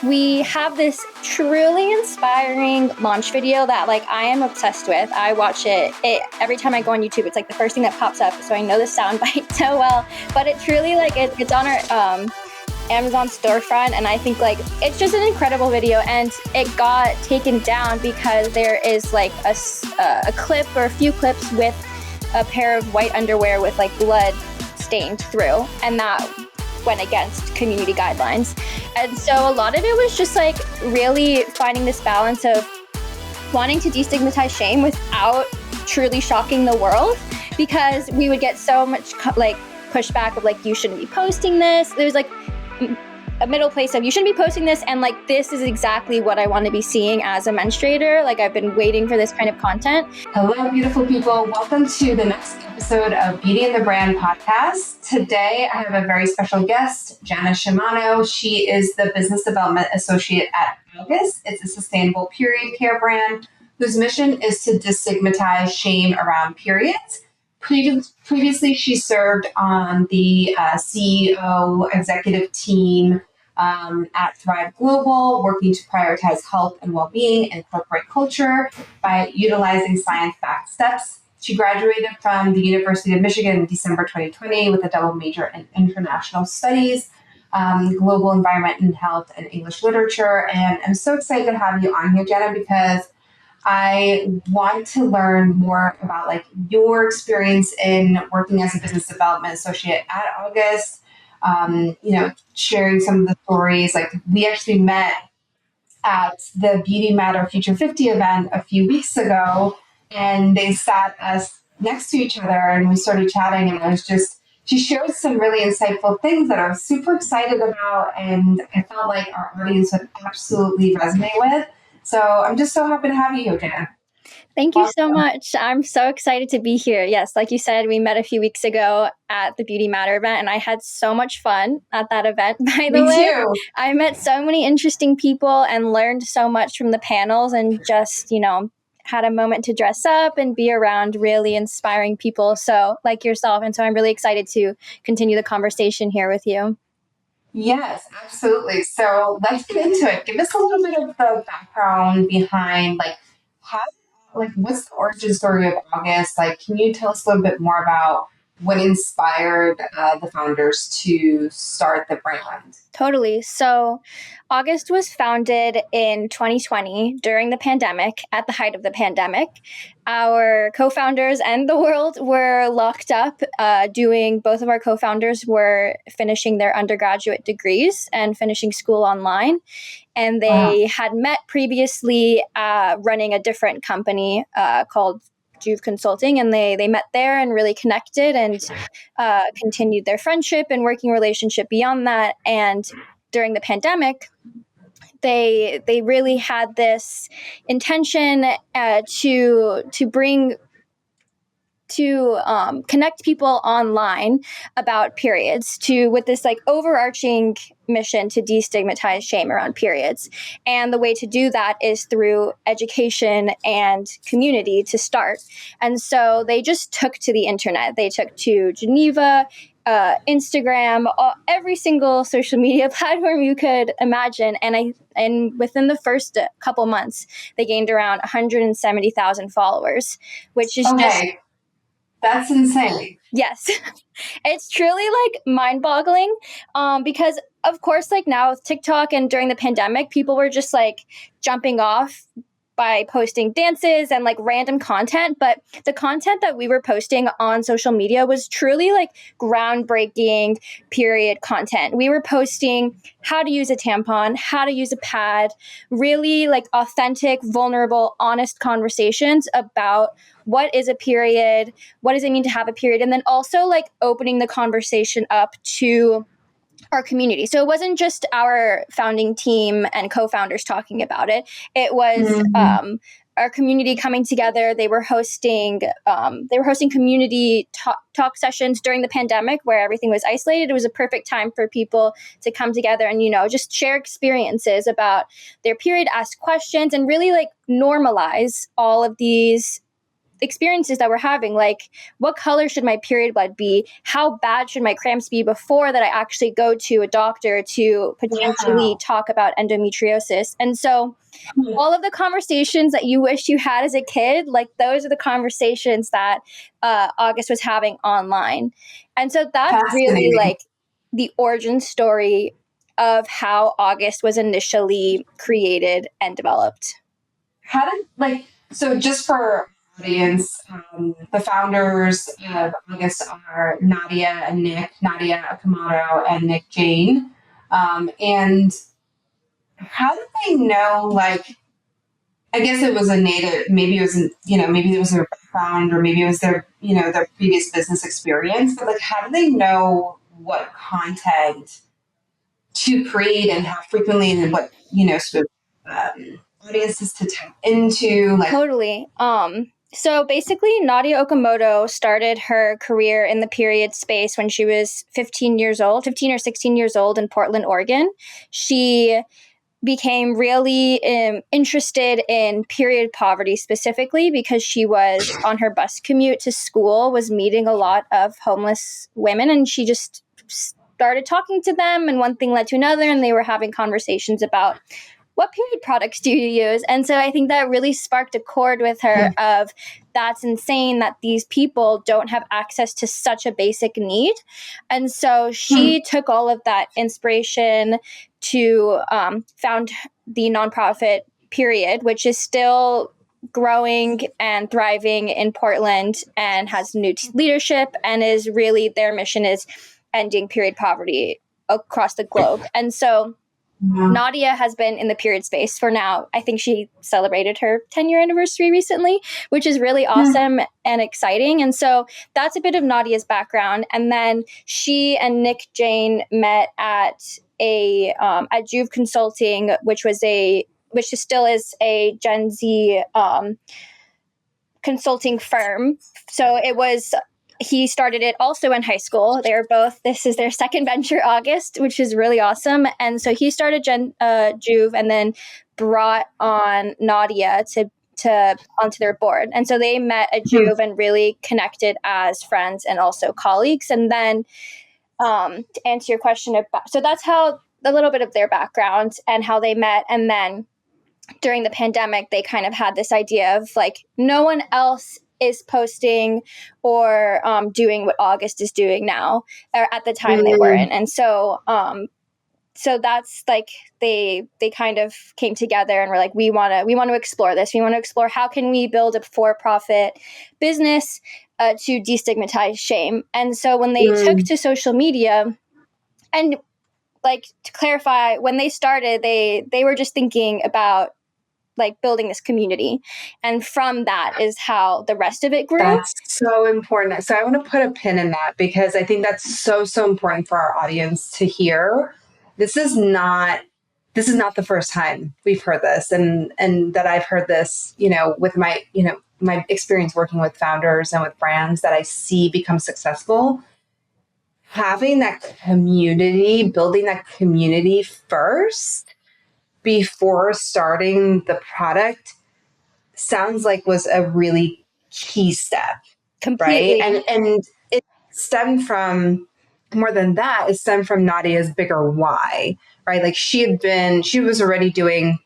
we have this truly inspiring launch video that like I am obsessed with. I watch it every time I go on YouTube. It's like the first thing that pops up, so I know the soundbite so well. But it truly like it's on our Amazon storefront, and I think like it's just an incredible video, and it got taken down because there is like a clip or a few clips with a pair of white underwear with like blood stained through, and that went against community guidelines. And so a lot of it was just like really finding this balance of wanting to destigmatize shame without truly shocking the world, because we would get so much like pushback of like, you shouldn't be posting this. There's like a middle place of you shouldn't be posting this, and like this is exactly what I want to be seeing as a menstruator. Like I've been waiting for this kind of content. Hello, beautiful people. Welcome to the next episode of Beauty and the Brand podcast. Today, I have a very special guest, Jana Shemano. She is the Business Development Associate at Advocacy. It's a sustainable period care brand whose mission is to destigmatize shame around periods. Previously, she served on the CEO executive team at Thrive Global, working to prioritize health and well-being and corporate culture by utilizing science-backed steps. She graduated from the University of Michigan in December 2020 with a double major in international studies, global environment and health, and English literature. And I'm so excited to have you on here, Jana, because I want to learn more about like your experience in working as a business development associate at August. Sharing some of the stories. Like we actually met at the Beauty Matter Future 50 event a few weeks ago, and they sat us next to each other and we started chatting, and she shared some really insightful things that I was super excited about, and I felt like our audience would absolutely resonate with. So I'm just so happy to have you here, Jana. Thank you so much. I'm so excited to be here. Yes, like you said, we met a few weeks ago at the Beauty Matter event, and I had so much fun at that event, by the way. Me too. I met so many interesting people and learned so much from the panels, and just, had a moment to dress up and be around really inspiring people, so like yourself. And so I'm really excited to continue the conversation here with you. Yes, absolutely. So let's get into it. Give us a little bit of the background behind what's the origin story of August? Like, can you tell us a little bit more about what inspired the founders to start the brand? Totally. So August was founded in 2020 during the pandemic, at the height of the pandemic. Our co-founders and the world were locked up both of our co-founders were finishing their undergraduate degrees and finishing school online. And they had met previously running a different company called Juve Consulting, and they met there and really connected and continued their friendship and working relationship beyond that. And during the pandemic, they really had this intention to connect people online about periods, with this like overarching mission to destigmatize shame around periods. And the way to do that is through education and community to start. And so they just took to the internet. They took to Geneva, Instagram, every single social media platform you could imagine. And within the first couple months, they gained around 170,000 followers, which is just... That's insane. Yes. It's truly like mind-boggling because, of course, like now with TikTok and during the pandemic, people were just like jumping off by posting dances and like random content. But the content that we were posting on social media was truly like groundbreaking period content. We were posting how to use a tampon, how to use a pad, really like authentic, vulnerable, honest conversations about what is a period, what does it mean to have a period, and then also like opening the conversation up to our community. So it wasn't just our founding team and co-founders talking about it. It was our community coming together. They were hosting community talk sessions during the pandemic where everything was isolated. It was a perfect time for people to come together and, just share experiences about their period, ask questions, and really like normalize all of these experiences that we're having, like what color should my period blood be? How bad should my cramps be before that I actually go to a doctor to potentially talk about endometriosis? And so all of the conversations that you wish you had as a kid, like those are the conversations that August was having online. And so that's really like the origin story of how August was initially created and developed. How did, like, so just for our audience, the founders of August are Nadia and Nick, Nadia Akamato and Nick Jane. And how did they know, like, I guess it was a native, maybe it was, maybe it was their background or maybe it was their, their previous business experience, but like, how do they know what content to create and how frequently and what, sort of audiences to tap into? Like, totally. So basically, Nadia Okamoto started her career in the period space when she was 15 or 16 years old in Portland, Oregon. She became really interested in period poverty specifically because she was on her bus commute to school, was meeting a lot of homeless women, and she just started talking to them, and one thing led to another, and they were having conversations about what period products do you use? And so I think that really sparked a chord with her of that's insane that these people don't have access to such a basic need. And so she took all of that inspiration to found the nonprofit Period, which is still growing and thriving in Portland and has new leadership, and is really their mission is ending period poverty across the globe. And so Nadia has been in the period space for now. I think she celebrated her 10-year anniversary recently, which is really awesome and exciting. And so that's a bit of Nadia's background. And then she and Nick Jane met at at Juve Consulting, which still is a Gen Z consulting firm. So he started it also in high school. This is their second venture, August, which is really awesome. And so he started Juve and then brought on Nadia onto their board. And so they met at Juve and really connected as friends and also colleagues. And then to answer your question so that's how a little bit of their background and how they met. And then during the pandemic, they kind of had this idea of like, no one else is posting or doing what August is doing now, or at the time they weren't. And so that's like they kind of came together and were like, we want to explore this. We want to explore how can we build a for-profit business to destigmatize shame. And so when they took to social media, and like to clarify, when they started, they were just thinking about like building this community. And from that is how the rest of it grew. That's so important. So I want to put a pin in that because I think that's so, so important for our audience to hear. This is not the first time we've heard this and that I've heard this, with my, my experience working with founders and with brands that I see become successful. Having that community, building that community first before starting the product sounds like was a really key step. Completely. Right. And it stemmed from more than that, it stemmed from Nadia's bigger why, right? Like she was already doing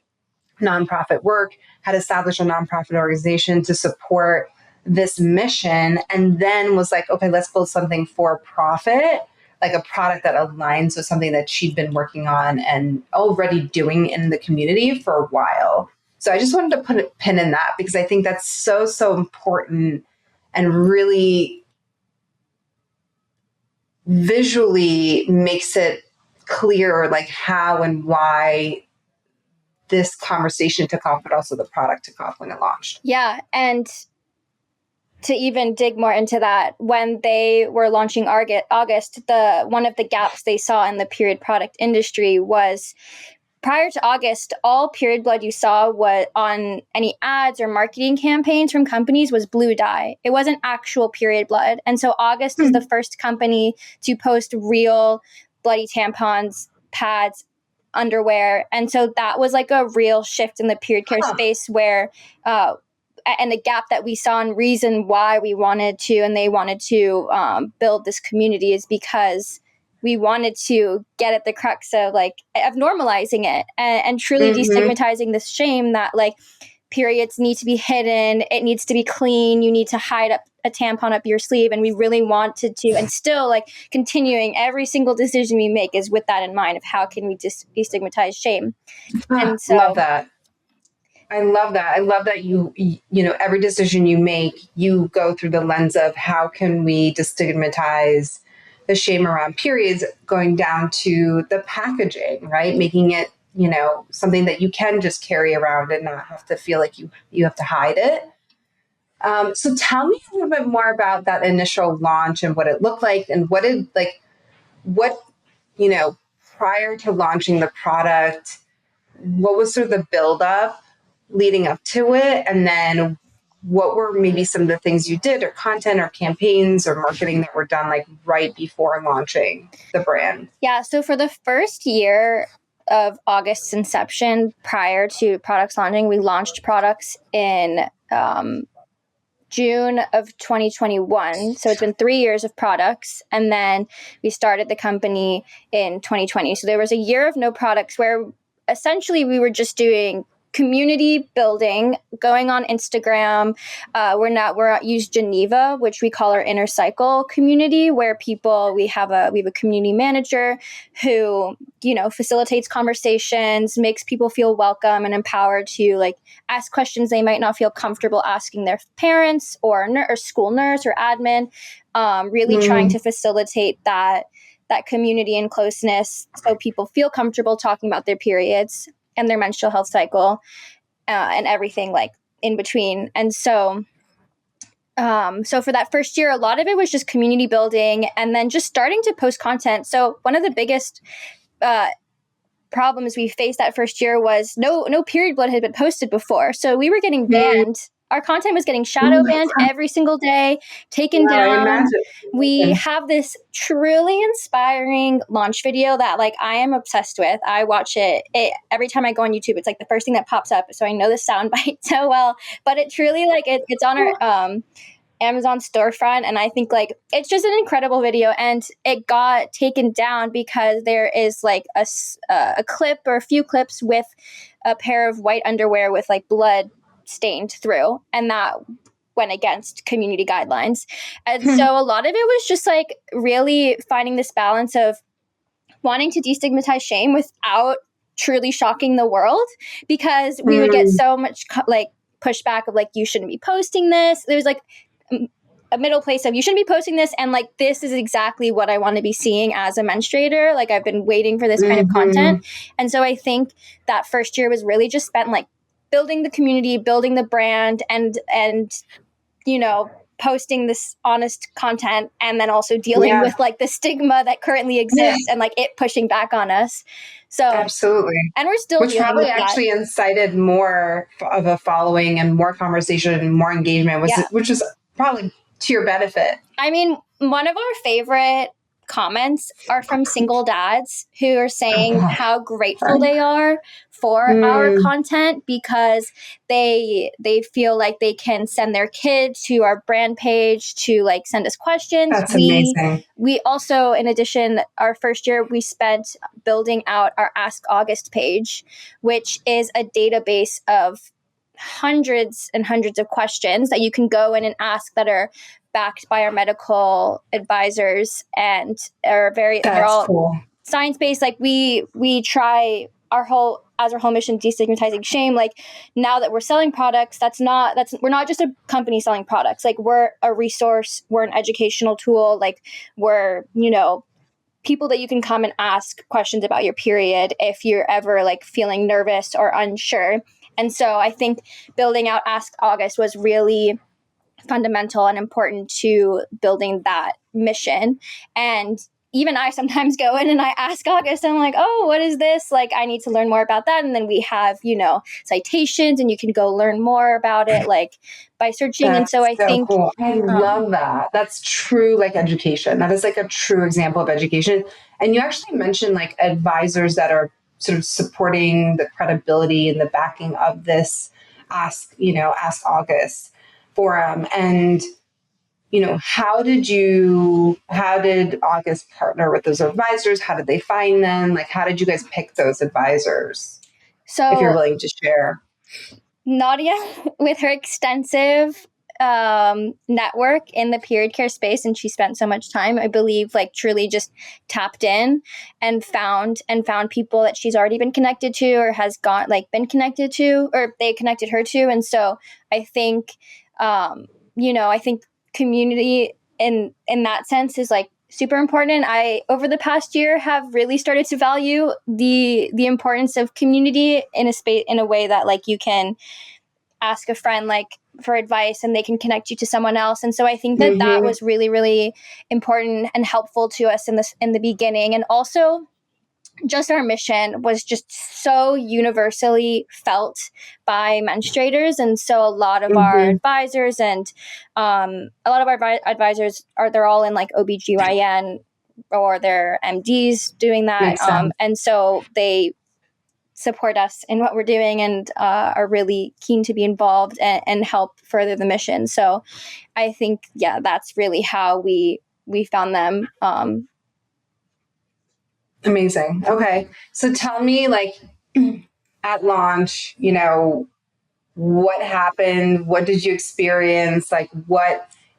nonprofit work, had established a nonprofit organization to support this mission, and then was like, okay, let's build something for profit, like a product that aligns with something that she'd been working on and already doing in the community for a while. So I just wanted to put a pin in that because I think that's so, so important and really visually makes it clear like how and why this conversation took off, but also the product took off when it launched. Yeah. And to even dig more into that, when they were launching August, one of the gaps they saw in the period product industry was prior to August, all period blood you saw was on any ads or marketing campaigns from companies was blue dye. It wasn't actual period blood. And so August is the first company to post real bloody tampons, pads, underwear. And so that was like a real shift in the period care space where and a gap that we saw and reason why we wanted to, and they wanted to build this community is because we wanted to get at the crux of normalizing it and truly destigmatizing this shame that like periods need to be hidden. It needs to be clean. You need to hide up a tampon up your sleeve. And we really wanted to, and still like continuing every single decision we make is with that in mind of how can we destigmatize shame. And so love that. I love that. I love that you know, every decision you make, you go through the lens of how can we destigmatize the shame around periods, going down to the packaging, right? Making it, you know, something that you can just carry around and not have to feel like you have to hide it. So tell me a little bit more about that initial launch and what it looked like and what, you know, prior to launching the product, what was sort of the buildup leading up to it? And then what were maybe some of the things you did or content or campaigns or marketing that were done like right before launching the brand? Yeah. So for the first year of August's inception, prior to products launching, we launched products in June of 2021. So it's been 3 years of products. And then we started the company in 2020. So there was a year of no products where essentially we were just doing community building, going on Instagram. We're use Geneva, which we call our inner cycle community, where we have a community manager who, you know, facilitates conversations, makes people feel welcome and empowered to like ask questions they might not feel comfortable asking their parents or school nurse or admin. Really trying to facilitate that community and closeness so people feel comfortable talking about their periods and their menstrual health cycle and everything like in between. And so for that first year, a lot of it was just community building and then just starting to post content. So one of the biggest problems we faced that first year was no period blood had been posted before. So we were getting banned. Our content was getting shadow banned every single day, taken down. We have this truly inspiring launch video that like I am obsessed with. I watch it every time I go on YouTube. It's like the first thing that pops up. So I know the soundbite so well, but it truly like it's on our Amazon storefront. And I think like it's just an incredible video, and it got taken down because there is like a clip or a few clips with a pair of white underwear with like blood stained through, and that went against community guidelines. And so a lot of it was just like really finding this balance of wanting to destigmatize shame without truly shocking the world, because we would get so much like pushback of like, you shouldn't be posting this. There was like a middle place of you shouldn't be posting this, and like this is exactly what I want to be seeing as a menstruator. Like I've been waiting for this kind of content. And so I think that first year was really just spent like building the community, building the brand, and you know, posting this honest content, and then also dealing with like the stigma that currently exists and like it pushing back on us. So absolutely. And we're still which probably actually incited more of a following and more conversation and more engagement, which is probably to your benefit. I mean, one of our favorite comments are from single dads who are saying how grateful they are for our content, because they feel like they can send their kids to our brand page to like send us questions. That's amazing. We also, in addition, our first year, we spent building out our Ask August page, which is a database of hundreds and hundreds of questions that you can go in and ask that are backed by our medical advisors and they're all cool. Science-based. Like we try our whole mission, destigmatizing shame. Like now that we're selling products, we're not just a company selling products. Like we're a resource, we're an educational tool. Like we're, you know, people that you can come and ask questions about your period if you're ever like feeling nervous or unsure. And so I think building out Ask August was really fundamental and important to building that mission. And even I sometimes go in and I ask August, I'm like, oh, what is this? Like, I need to learn more about that. And then we have, you know, citations, and you can go learn more about it, like by searching. And so I think cool. I love that. That's true, like education. That is like a true example of education. And you actually mentioned like advisors that are sort of supporting the credibility and the backing of this Ask August forum. And, how did August partner with those advisors? How did they find them? Like, how did you guys pick those advisors? If you're So willing to share. Nadia, with her extensive network in the period care space, and she spent so much time, I believe, like truly just tapped in and found people that she's already been connected to, or has been connected to, or they connected her to. And so I think, I think community in that sense is like super important. I, over the past year, have really started to value the importance of community in a way that like you can ask a friend like for advice and they can connect you to someone else. And so I think that that was really, really important and helpful to us in the beginning. And also just our mission was just so universally felt by menstruators. And so a lot of our advisors and they're all in like OBGYN, or they're MDs doing that. Makes sense. And so they support us in what we're doing and are really keen to be involved and help further the mission. So I think, that's really how we found them. Amazing. Okay. So tell me, like, at launch, what happened? What did you experience? Like,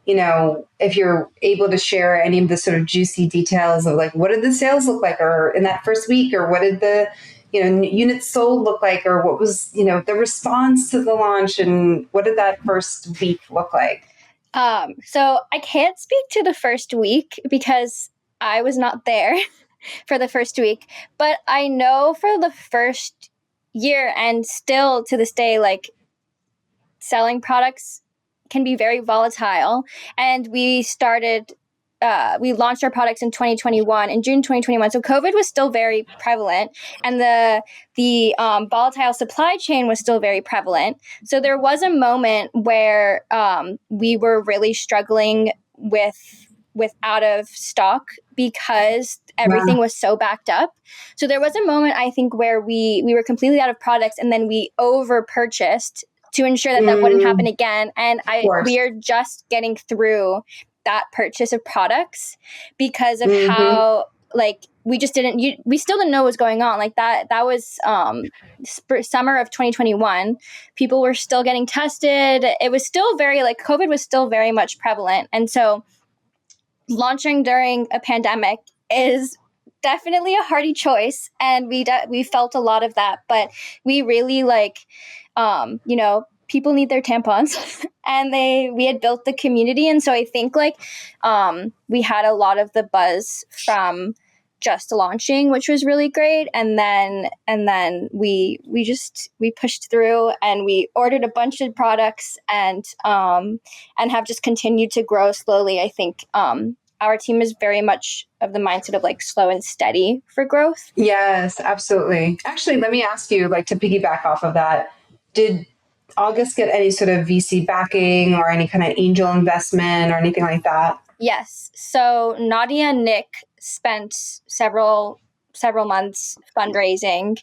if you're able to share any of the sort of juicy details of like, what did the sales look like, or in that first week, or what did the, units sold look like, or what was, the response to the launch, and what did that first week look like? So I can't speak to the first week because I was not there for the first week, but I know for the first year and still to this day, like selling products can be very volatile. And we launched our products in 2021, in June 2021. So COVID was still very prevalent, and the volatile supply chain was still very prevalent. So there was a moment where we were really struggling with out of stock because everything was so backed up. So there was a moment, I think, where we were completely out of products, and then we over purchased to ensure that wouldn't happen again. And we are just getting through that purchase of products because of how like we just we still didn't know what was going on. Like that was summer of 2021. People were still getting tested. It was still very like COVID was still very much prevalent. And so launching during a pandemic is definitely a hardy choice, and we felt a lot of that, but we really people need their tampons and we had built the community. And so I think we had a lot of the buzz from just launching, which was really great. And then we pushed through, and we ordered a bunch of products and have just continued to grow slowly. I think our team is very much of the mindset of like slow and steady for growth. Yes, absolutely. Actually, let me ask you, like, to piggyback off of that, did August get any sort of VC backing or any kind of angel investment or anything like that? Yes. So Nadia and Nick spent several months fundraising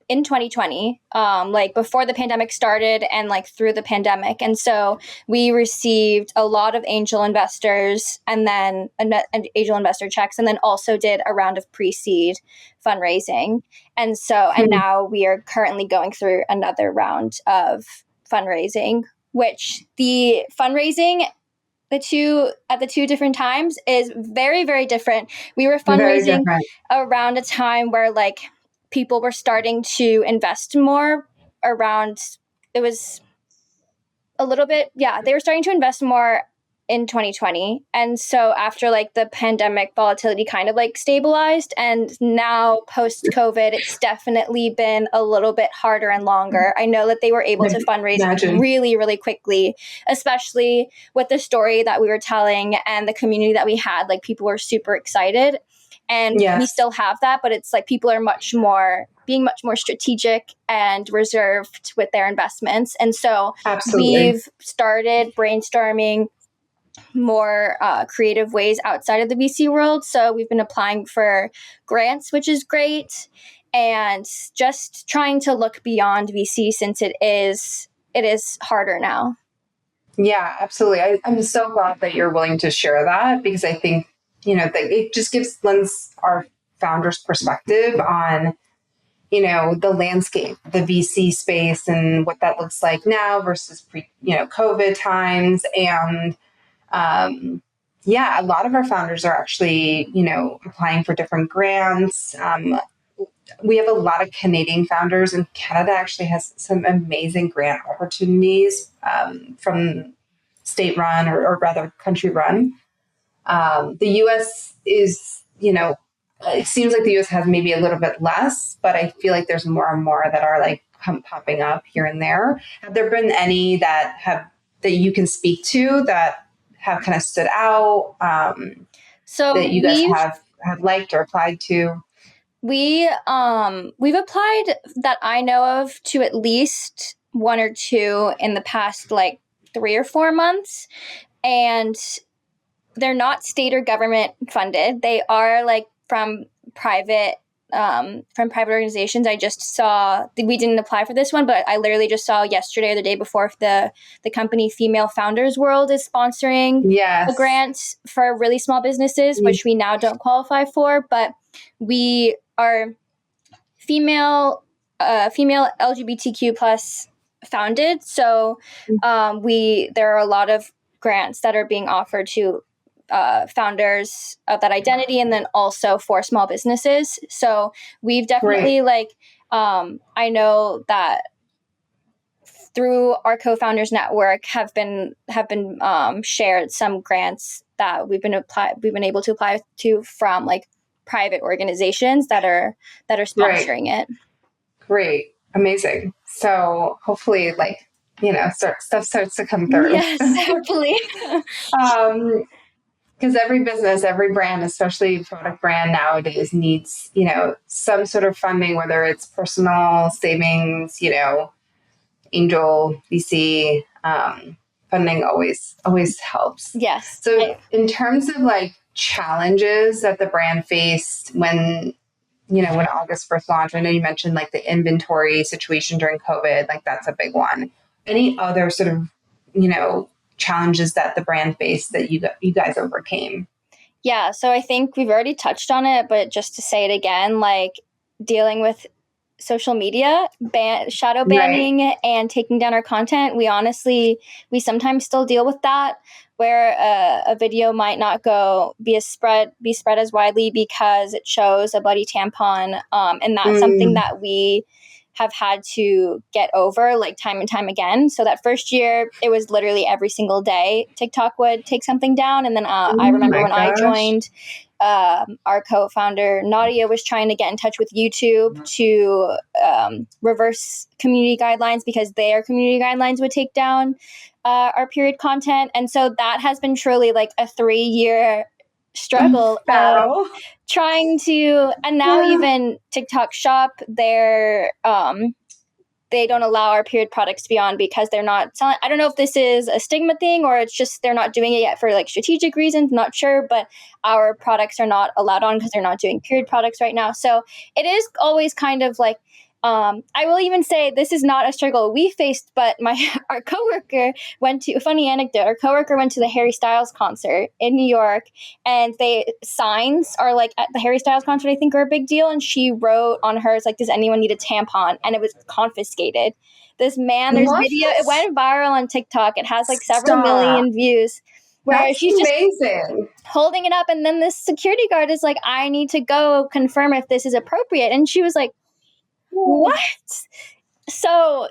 in 2020, before the pandemic started and like through the pandemic. And so we received a lot of angel investors, and then angel investor checks, and then also did a round of pre-seed fundraising. And so, and now we are currently going through another round of fundraising, which the fundraising at the two different times is very, very different. We were fundraising around a time where like people were starting to invest more around, it was a little bit, they were starting to invest more in 2020. And so after like the pandemic, volatility kind of like stabilized, and now post COVID, it's definitely been a little bit harder and longer. I know that they were able to fundraise really, really quickly, especially with the story that we were telling and the community that we had. Like people were super excited, and we still have that, but it's like people are being much more strategic and reserved with their investments. And so we've started brainstorming more creative ways outside of the VC world. So we've been applying for grants, which is great. and just trying to look beyond VC since it is harder now. Yeah, absolutely. I'm so glad that you're willing to share that, because I think, that it just lends our founders perspective on, the landscape, the VC space, and what that looks like now versus COVID times. And a lot of our founders are actually, applying for different grants. We have a lot of Canadian founders, and Canada actually has some amazing grant opportunities from state run, or rather country run. The US is, it seems like the US has maybe a little bit less, but I feel like there's more and more that are like popping up here and there. Have there been any that you can speak to that have kind of stood out, So that you guys have liked or applied to? we've applied that I know of to at least one or two in the past like 3 or 4 months, and they're not state or government funded. They are like from private organizations. I just saw, we didn't apply for this one, but I literally just saw yesterday or the day before the company Female Founders World is sponsoring a grant for really small businesses, which we now don't qualify for, but we are female LGBTQ plus founded. So there are a lot of grants that are being offered to founders of that identity, and then also for small businesses. So we've definitely I know that through our co-founders network have been shared some grants that we've been able to apply to from like private organizations that are sponsoring it. Great. Amazing. So hopefully stuff starts to come through. Yes, hopefully. Because every business, every brand, especially product brand nowadays, needs, some sort of funding, whether it's personal savings, angel, VC, funding always helps. Yes. So in terms of like challenges that the brand faced when August first launched, I know you mentioned like the inventory situation during COVID, like that's a big one. Any other sort of, challenges that the brand faced that you guys overcame? Yeah, so I think we've already touched on it, but just to say it again, like dealing with social media, shadow banning, and taking down our content. We sometimes still deal with that, where a video might not be spread as widely because it shows a bloody tampon, and that's something that we have had to get over like time and time again. So that first year, it was literally every single day TikTok would take something down. And then I remember when I joined, our co-founder Nadia was trying to get in touch with YouTube to reverse community guidelines because their community guidelines would take down our period content. And so that has been truly like a 3-year struggle of trying to, and now even TikTok Shop, they don't allow our period products to be on because they're not selling. I don't know if this is a stigma thing or it's just they're not doing it yet for like strategic reasons, not sure, but our products are not allowed on because they're not doing period products right now. So it is always kind of like, I will even say this is not a struggle we faced, but our coworker funny anecdote, our coworker went to the Harry Styles concert in New York, and signs are like at the Harry Styles concert, I think, are a big deal. And she wrote on hers, like, does anyone need a tampon? And it was confiscated. This man, there's video, it went viral on TikTok. It has like several million views. Where she's amazing. Just holding it up, and then this security guard is like, I need to go confirm if this is appropriate. And she was like, what? So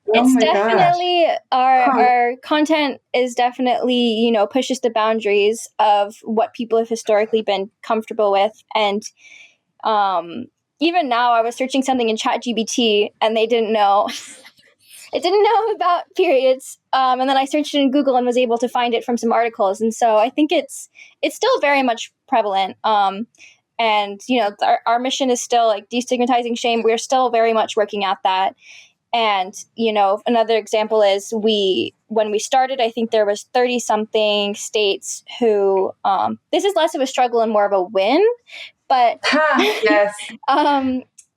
it's definitely our content is definitely, pushes the boundaries of what people have historically been comfortable with. And even now I was searching something in ChatGPT and they didn't know. It didn't know about periods. And then I searched it in Google and was able to find it from some articles. And so I think it's still very much prevalent. And, our mission is still like destigmatizing shame. We're still very much working at that. And, another example is when we started, I think there was 30 something states who, this is less of a struggle and more of a win, but,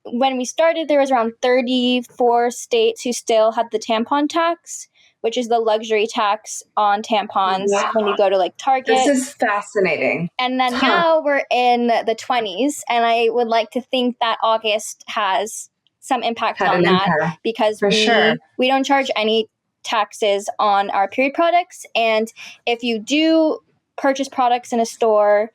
when we started, there was around 34 states who still had the tampon tax, which is the luxury tax on tampons when you go to like Target. This is fascinating. And then now we're in the 20s, and I would like to think that August has some impact on that because we don't charge any taxes on our period products. And if you do purchase products in a store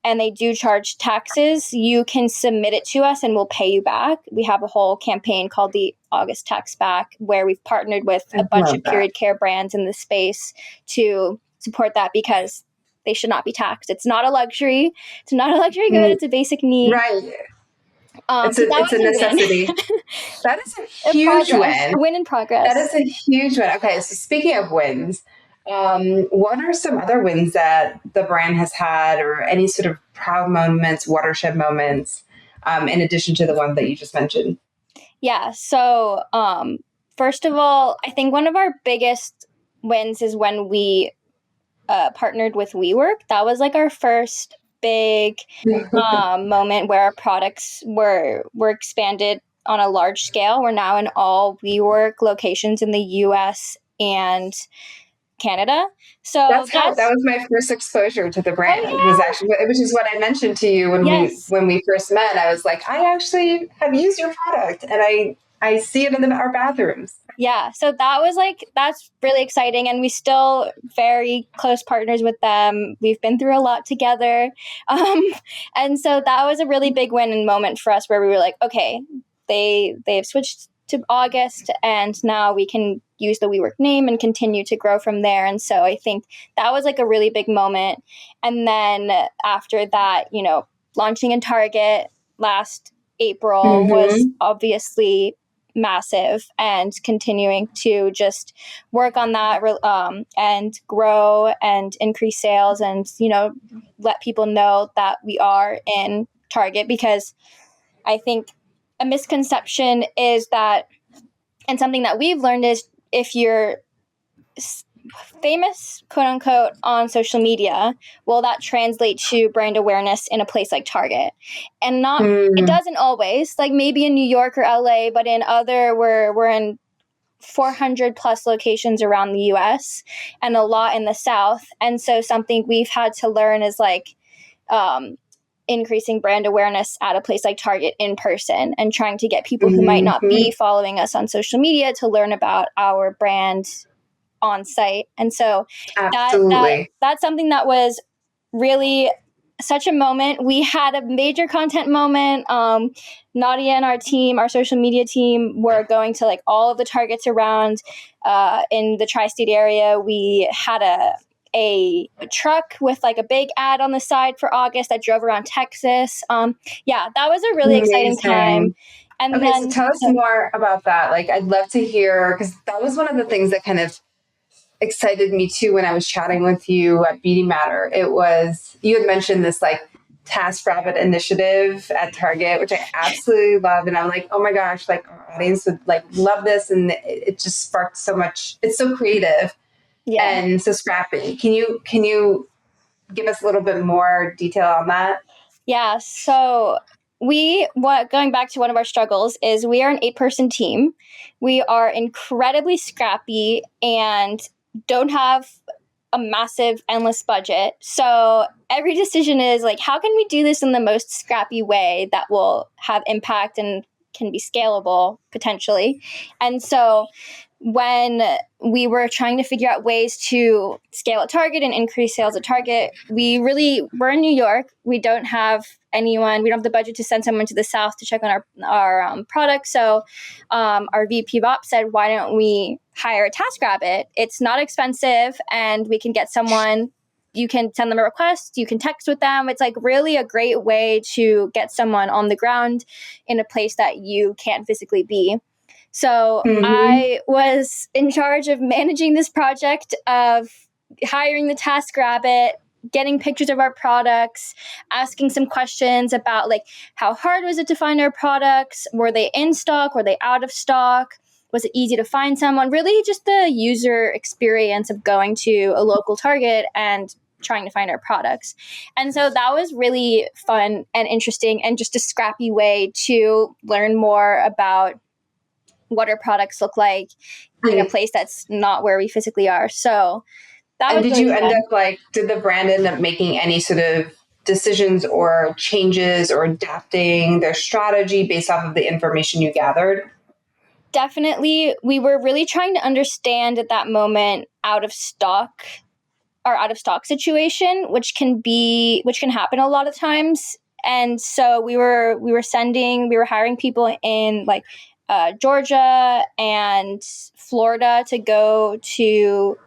and they do charge taxes, you can submit it to us and we'll pay you back. We have a whole campaign called the August Tax Back, where we've partnered with a bunch of period care brands in the space to support that, because they should not be taxed. It's not a luxury. It's not a luxury good. It's a basic need. Right. It's a necessity. That is a huge win. A win in progress. That is a huge win. Okay, so speaking of wins, what are some other wins that the brand has had, or any sort of proud moments, watershed moments, in addition to the one that you just mentioned? Yeah. So first of all, I think one of our biggest wins is when we partnered with WeWork. That was like our first big moment where our products were expanded on a large scale. We're now in all WeWork locations in the US and Canada. So that was my first exposure to the brand. Was actually, which is what I mentioned to you when we first met. I was like, I actually have used your product, and I see it in our bathrooms. Yeah, so that's really exciting, and we still very close partners with them. We've been through a lot together, and so that was a really big win and moment for us, where we were like, okay, they've switched to August, and now we can use the WeWork name and continue to grow from there. And so I think that was like a really big moment. And then after that, launching in Target last April was obviously massive, and continuing to just work on that and grow and increase sales, and let people know that we are in Target, because I think a misconception is that, and something that we've learned, is if you're famous, quote unquote, on social media, will that translate to brand awareness in a place like Target? And it doesn't always. Like maybe in New York or LA, but in we're in 400 plus locations around the US and a lot in the South. And so something we've had to learn is like increasing brand awareness at a place like Target in person, and trying to get people who might not be following us on social media to learn about our brand on site. And so that's something that was really such a moment. We had a major content moment. Nadia and our social media team, were going to like all of the Targets around in the tri-state area. We had a truck with like a big ad on the side for August that drove around Texas. That was a really exciting time. And so tell us more about that. Like, I'd love to hear, because that was one of the things that kind of excited me too when I was chatting with you at Beauty Matter. It was, you had mentioned this like TaskRabbit initiative at Target, which I absolutely love. And I'm like, oh my gosh, like our audience would like love this. And it just sparked so much. It's so creative. Yeah. And so Scrappy, can you give us a little bit more detail on that? Yeah. So going back to one of our struggles, is we are an 8-person team. We are incredibly scrappy and don't have a massive, endless budget. So every decision is like, how can we do this in the most scrappy way that will have impact and can be scalable potentially? And so when we were trying to figure out ways to scale at Target and increase sales at Target, we're in New York. We don't have anyone. We don't have the budget to send someone to the South to check on our products. So our VP of Ops said, why don't we hire a TaskRabbit? It's not expensive, and we can get someone. You can send them a request. You can text with them. It's like really a great way to get someone on the ground in a place that you can't physically be. So I was in charge of managing this project of hiring the TaskRabbit, getting pictures of our products, asking some questions about like, how hard was it to find our products? Were they in stock? Were they out of stock? Was it easy to find someone? Really just the user experience of going to a local Target and trying to find our products. And so that was really fun and interesting, and just a scrappy way to learn more about what our products look like in a place that's not where we physically are. So that was did really you end fun. up did the brand end up making any sort of decisions or changes or adapting their strategy based off of the information you gathered? Definitely. We were really trying to understand at that moment our out of stock situation, which can happen a lot of times. And so we were hiring people in Georgia and Florida to go to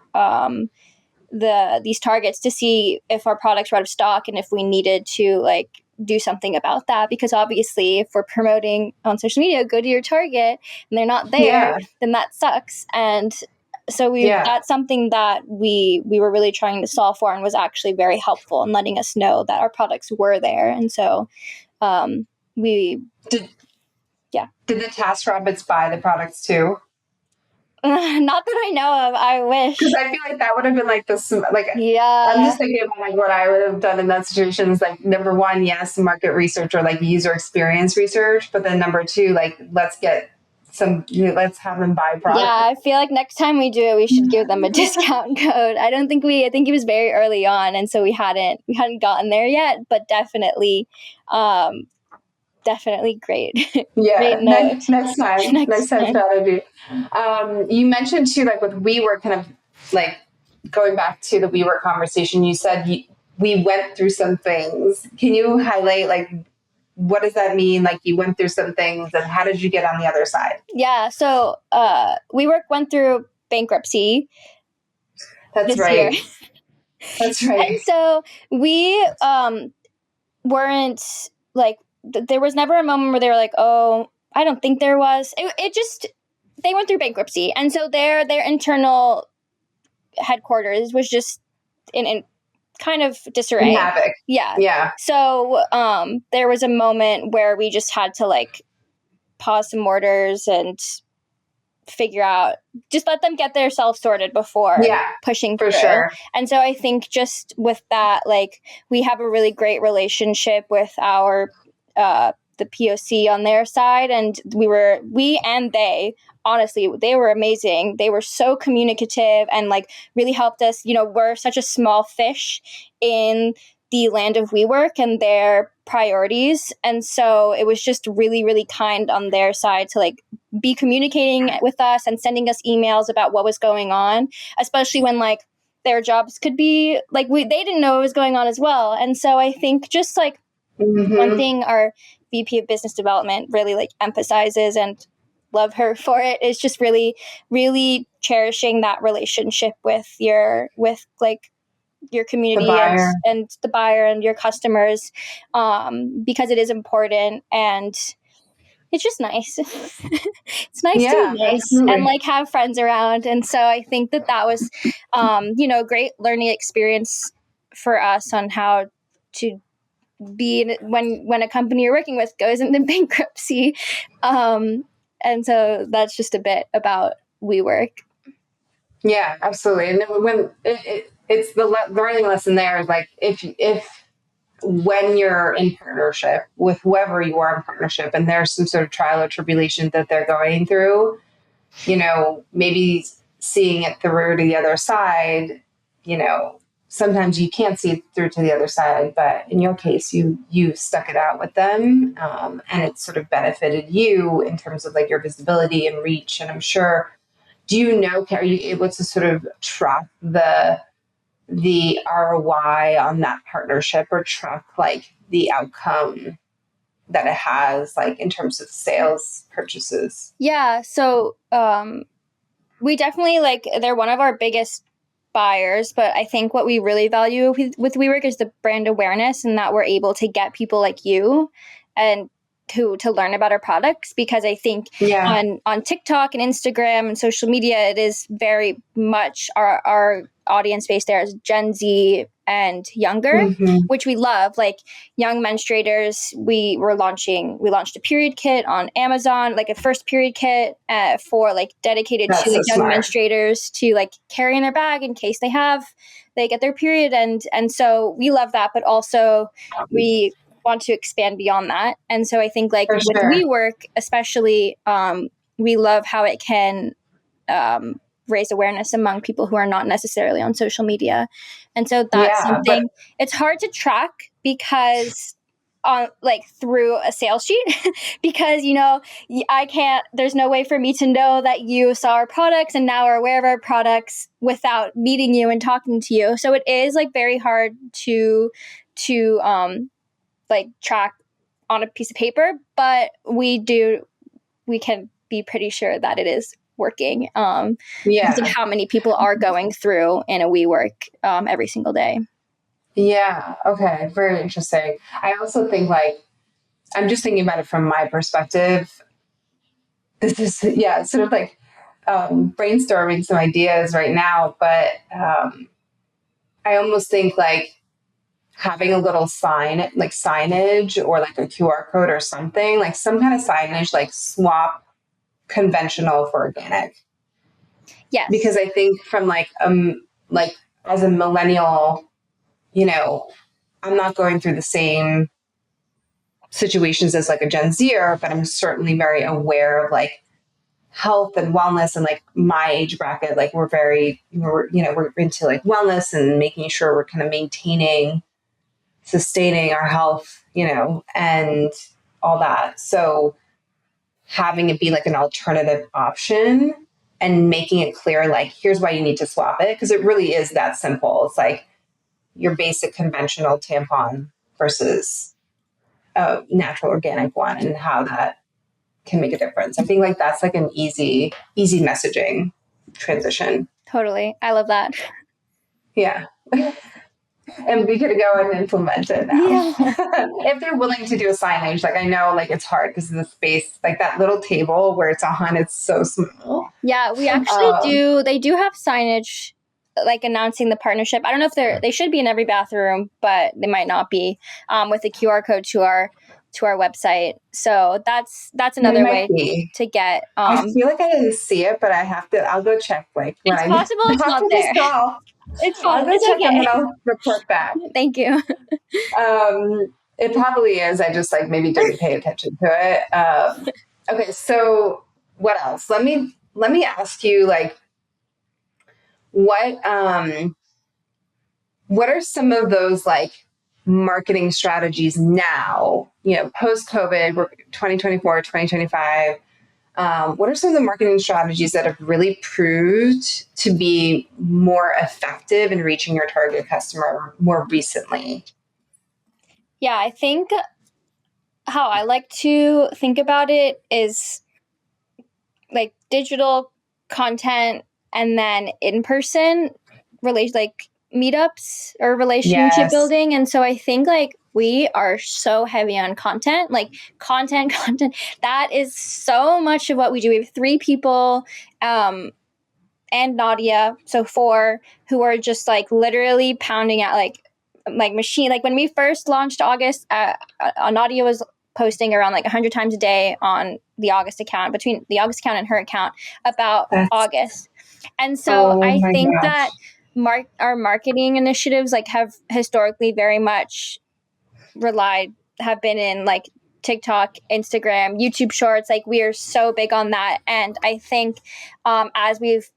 these targets to see if our products were out of stock and if we needed to do something about that, because obviously if we're promoting on social media, go to your target, and they're not there, then that sucks. And so that's something that we were really trying to solve for, and was actually very helpful in letting us know that our products were there. And so did the task rabbits buy the products too? Not that I know of. I wish, because I feel like that would have been yeah. I'm just thinking about what I would have done in that situation is number one, yes, market research or user experience research, but then number two, let's have them buy products. Yeah, I feel like next time we do it, we should give them a discount code. I think it was very early on, and so we hadn't gotten there yet, but definitely great. Yeah, great next time strategy. You mentioned too, with WeWork, kind of going back to the WeWork conversation, you said we went through some things. Can you highlight what does that mean? You went through some things, and how did you get on the other side? Yeah, so WeWork went through bankruptcy. That's right. Year. That's right. And so we weren't there was never a moment where they were like, oh, I don't think there was. It just, they went through bankruptcy. And so their internal headquarters was just in kind of disarray. In havoc. Yeah. So there was a moment where we just had to pause some orders and figure out, just let them get themselves sorted before pushing through. Sure. And so I think just with that, we have a really great relationship with our the POC on their side, and we and they, honestly, they were amazing. They were so communicative and really helped us. We're such a small fish in the land of WeWork and their priorities, and so it was just really, really kind on their side to be communicating with us and sending us emails about what was going on, especially when their jobs could be they didn't know what was going on as well. And so I think just one thing our VP of Business Development really emphasizes, and love her for it, is just really, really cherishing that relationship with your community and the buyer and your customers, because it is important, and it's just nice. It's nice to be nice, absolutely. And have friends around. And so I think that was a great learning experience for us on how to be when a company you're working with goes into bankruptcy. And so that's just a bit about WeWork. Yeah, absolutely. And when it's the learning lesson there is when you're in partnership with whoever you are in partnership, and there's some sort of trial or tribulation that they're going through, maybe seeing it through to the other side, sometimes you can't see it through to the other side, but in your case, you stuck it out with them, and it sort of benefited you in terms of your visibility and reach. And I'm sure, are you able to sort of track the ROI on that partnership, or track the outcome that it has in terms of sales, purchases? Yeah. So we definitely they're one of our biggest buyers, but I think what we really value with WeWork is the brand awareness, and that we're able to get people like you and to learn about our products, because I think Yeah. on TikTok and Instagram and social media, it is very much our audience base there is Gen Z and younger, Mm-hmm. which we love. Like young menstruators, we launched a period kit on Amazon, like a first period kit for like dedicated to That's so like young smart. menstruators to like carry in their bag in case they get their period, and so we love that, but also we want to expand beyond that. And so I think like For with sure. WeWork, especially, we love how it can raise awareness among people who are not necessarily on social media. And so that's Yeah, but something it's hard to track because on like through a sales sheet because I can't there's no way for me to know that you saw our products and now are aware of our products without meeting you and talking to you. So it is like very hard to like track on a piece of paper, but we can be pretty sure that it is working because of yeah. how many people are going through in a WeWork every single day. Yeah. Okay. Very interesting. I also think like, I'm just thinking about it from my perspective. This is, yeah, sort of like brainstorming some ideas right now, but I almost think like having a little sign, like signage or like a QR code or something, like some kind of signage, like swap conventional for organic. Yes, Because I think from like as a millennial, you know, I'm not going through the same situations as like a Gen Zer, but I'm certainly very aware of like health and wellness and like my age bracket. Like we're into like wellness and making sure we're kind of sustaining our health, and all that. So having it be like an alternative option and making it clear, like, here's why you need to swap it. Cause it really is that simple. It's like your basic conventional tampon versus a natural organic one and how that can make a difference. I think like that's like an easy messaging transition. totally. I love that. Yeah. And we could go and implement it now. Yeah. If they're willing to do a signage, like I know like it's hard because of the space, like that little table where it's on, it's so small. Yeah, we actually they do have signage like announcing the partnership. I don't know if they should be in every bathroom, but they might not be, with a QR code to our website. So that's They another might way be. to get I feel like I didn't see it, but I'll go check like when it's possible it's not after this there. call. It's I'll fine. go It's check and then okay. I'll report back. Thank you. It probably is. I just like maybe didn't pay attention to it. Okay, so what else? Let me ask you like what are some of those like marketing strategies now, post COVID, we're 2024, 2025. What are some of the marketing strategies that have really proved to be more effective in reaching your target customer more recently? Yeah, I think how I like to think about it is like digital content and then in person like meetups or relationship Yes. building. And so I think like we are so heavy on content, like content. That is so much of what we do. We have 3 people, and Nadia, so 4, who are just like literally pounding at like machine. Like when we first launched August, Nadia was posting around like 100 times a day on the August account, between the August account and her account, about August. And so Oh I my think gosh. that our marketing initiatives like have historically very much have been in like TikTok, Instagram, YouTube Shorts. Like we are so big on that. And I think as we've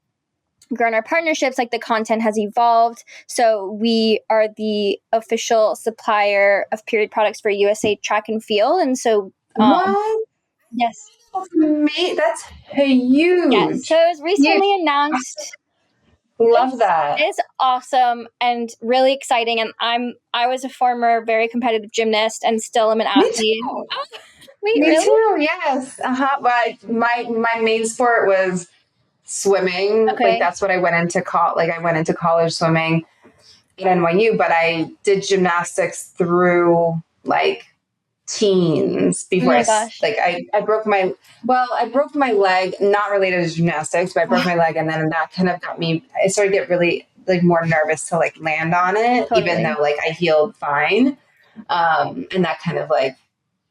grown our partnerships, like the content has evolved. So we are the official supplier of period products for USA Track and Field. And so, What? yes. That's Yes. So huge. it was Huge. recently announced. Love that. It's awesome and really exciting. And I was a former very competitive gymnast and still am an Me athlete. too. Oh, wait, Me really? too. Yes. But my main sport was swimming. Like Okay. that's what I went into I went into college swimming at NYU, but I did gymnastics through like teens Oh before my gosh. I broke my leg, not related to gymnastics, but I broke my leg, and then that kind of got me, I started to get really like more nervous to like land on it, even Totally. though like I healed fine. And that kind of like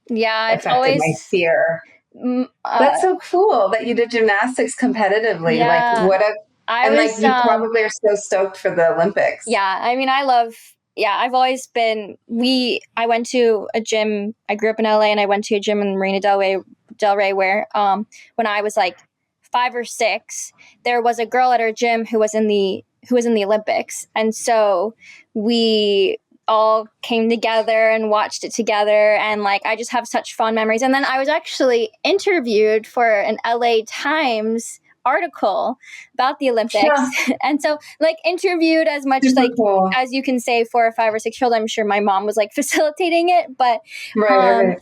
Yeah, I've affected my always fear. mm, That's so cool that you did gymnastics competitively. Like yeah. what a, I and like was you probably are so stoked for the Olympics. yeah, I mean, I love, yeah, I've always been, I went to a gym, I grew up in LA and I went to a gym in Marina Del Rey where, when I was like 5 or 6, there was a girl at our gym who was in the Olympics. And so we all came together and watched it together. And like, I just have such fond memories. And then I was actually interviewed for an LA Times article about the Olympics. Yeah, And so like interviewed as much super like cool. as you can say for a 5 or 6 year old. I'm sure my mom was like facilitating it, but Right, right, um right.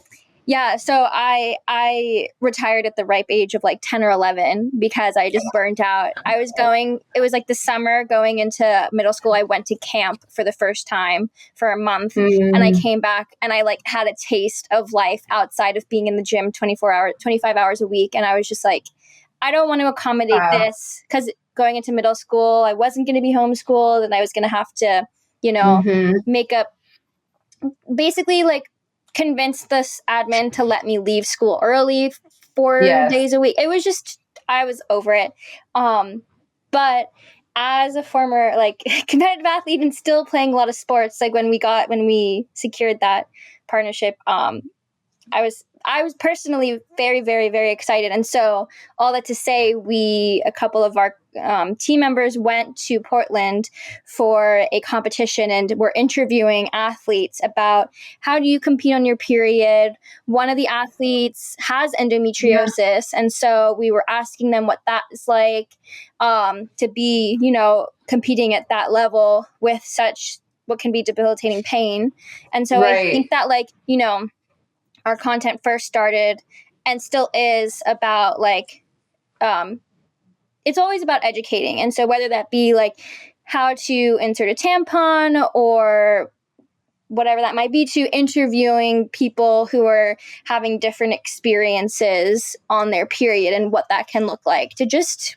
yeah, so I retired at the ripe age of like 10 or 11 because I just burnt out. It was like the summer going into middle school. I went to camp for the first time for a month, and I Mm, came back and I like had a taste of life outside of being in the gym 24 hours, 25 hours a week. And I was just like, I don't want to accommodate wow. this because going into middle school, I wasn't going to be homeschooled and I was going to have to, Mm-hmm. make up basically like convince this admin to let me leave school early 4 days Yes. a week. It was just, I was over it. But as a former like competitive athlete and still playing a lot of sports, like when we secured that partnership, I was personally very, very, very excited. And so all that to say, a couple of our team members went to Portland for a competition and were interviewing athletes about how do you compete on your period. One of the athletes has Yeah. endometriosis. And so we were asking them what that is like, to be, competing at that level with such what can be debilitating pain. And so I Right. think that our content first started and still is about like it's always about educating. And so whether that be like how to insert a tampon or whatever that might be, to interviewing people who are having different experiences on their period and what that can look like, to just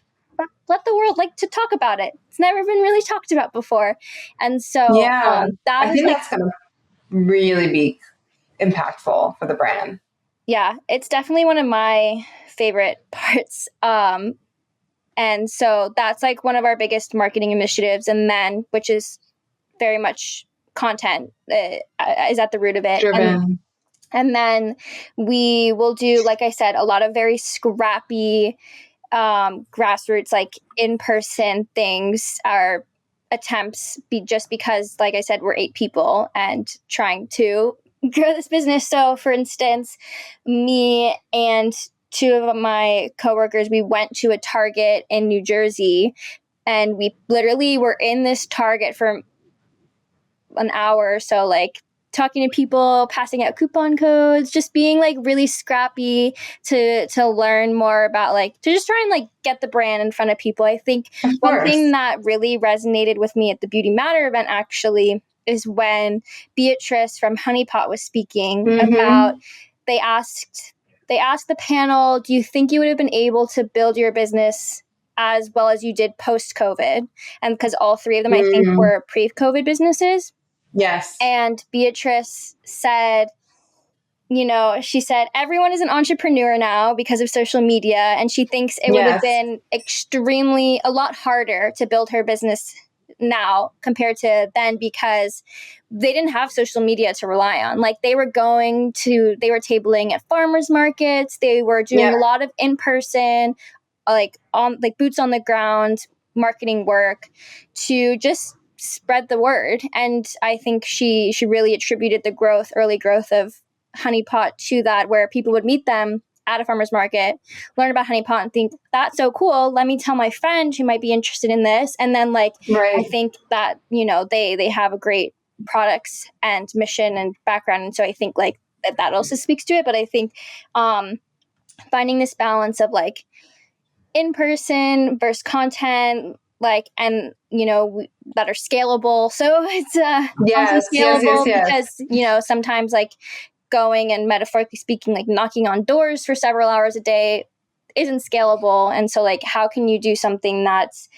let the world like to talk about it. It's never been really talked about before. And so Yeah. that I was think like, that's going to really be impactful for the brand. yeah, it's definitely one of my favorite parts. And so that's like one of our biggest marketing initiatives. And then, which is very much content is at the root of it. Driven. And then we will do, like I said, a lot of very scrappy grassroots, like in-person things. Our attempts just because, like I said, we're 8 people and trying to grow this business. So for instance, me and 2 of my coworkers, we went to a Target in New Jersey and we literally were in this Target for an hour or so, like talking to people, passing out coupon codes, just being like really scrappy to learn more about, like, to just try and like get the brand in front of people. I think Of one thing course. that really resonated with me at the Beauty Matter event actually is when Beatrice from Honeypot was speaking about, Mm-hmm. they asked the panel, do you think you would have been able to build your business as well as you did post COVID? And because all 3 of them, I think, Mm, were pre-COVID businesses. yes. And Beatrice said, she said, everyone is an entrepreneur now because of social media. And she thinks it would have Yes. been a lot harder to build her business now compared to then because they didn't have social media to rely on. Like they were tabling at farmers markets. They were doing Yeah. a lot of in-person, like boots on the ground marketing work to just spread the word. And I think she really attributed the early growth of Honeypot to that, where people would meet them at a farmer's market, learn about Honeypot and think, that's so cool. Let me tell my friend who might be interested in this. And then I Right. think that, they have a great products and mission and background. And so I think like that also speaks to it. But I think finding this balance of like in-person versus content, like, and that are scalable. So it's also Yes. Yes. Yes. scalable Yes. because sometimes like going and metaphorically speaking, like knocking on doors for several hours a day isn't scalable. And so like, how can you do something that's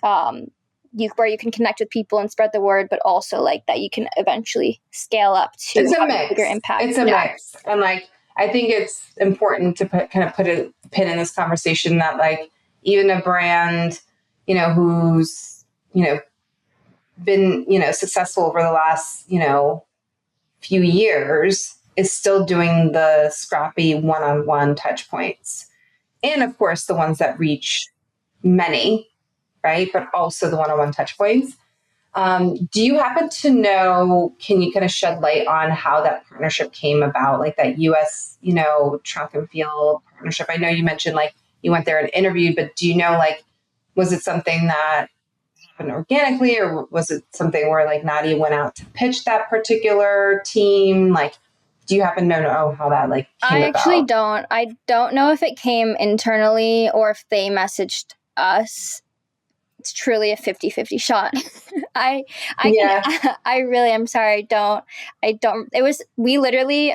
where you can connect with people and spread the word, but also like that you can eventually scale up to It's a have a mix. bigger impact. It's a mix. And like, I think it's important to put a pin in this conversation that like, even a brand, who's, been, successful over the last, few years is still doing the scrappy one-on-one touch points. And of course, the ones that reach many, right? But also the one-on-one touch points. Do you happen to know, can you kind of shed light on how that partnership came about, like that US, track and field partnership? I know you mentioned like you went there and interviewed, but do you know, like, was it something that happened organically, or was it something where like Nadia went out to pitch that particular team? Like, do you happen to know how that like came I actually about? don't. I don't know if it came internally or if they messaged us. It's truly a 50-50 shot. I Yeah. can I really am sorry. I don't it was we literally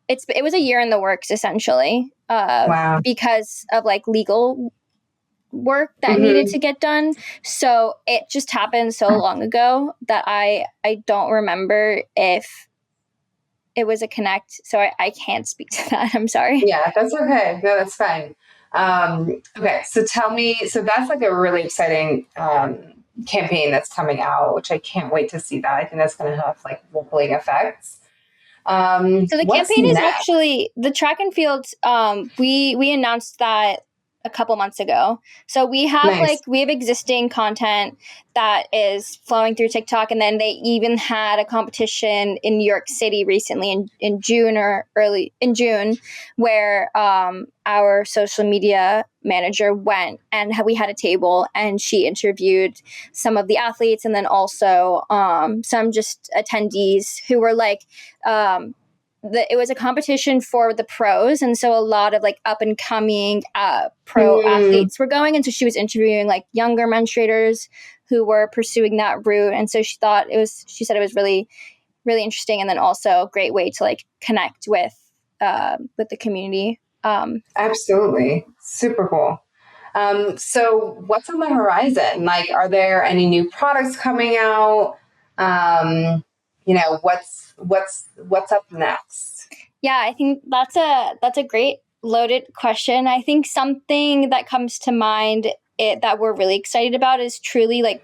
it was a year in the works essentially. Wow. Because of like legal work that needed Mm-hmm. to get done. So it just happened so long ago that I don't remember if it was a connect. So I can't speak to that. I'm sorry. Yeah, that's okay. No, that's fine. Okay, so tell me, so that's like a really exciting campaign that's coming out, which I can't wait to see that. I think that's going to have like rippling effects. So the What's campaign is next? actually the track and field. We announced that a couple months ago. So we have Nice. existing content that is flowing through TikTok, and then they even had a competition in New York City recently in June or early in June, where our social media manager went and we had a table and she interviewed some of the athletes and then also some just attendees who were like it was a competition for the pros, and so a lot of like up and coming pro athletes were going, and so she was interviewing like younger menstruators who were pursuing that route, and so she said it was really really interesting, and then also a great way to like connect with the community. Absolutely. Super cool. So what's on the horizon? Like, are there any new products coming out? What's up next? Yeah, I think that's a great loaded question. I think something that comes to mind that we're really excited about is truly like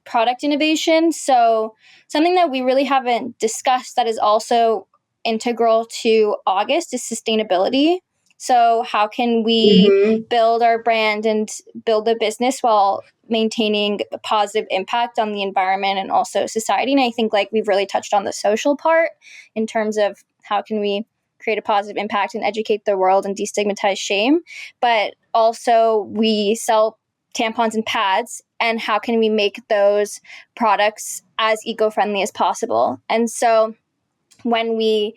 product innovation. So something that we really haven't discussed that is also integral to August is sustainability. So how can we Mm-hmm. build our brand and build a business while maintaining a positive impact on the environment and also society? And I think like we've really touched on the social part in terms of how can we create a positive impact and educate the world and destigmatize shame. But also we sell tampons and pads, and how can we make those products as eco-friendly as possible? And so when we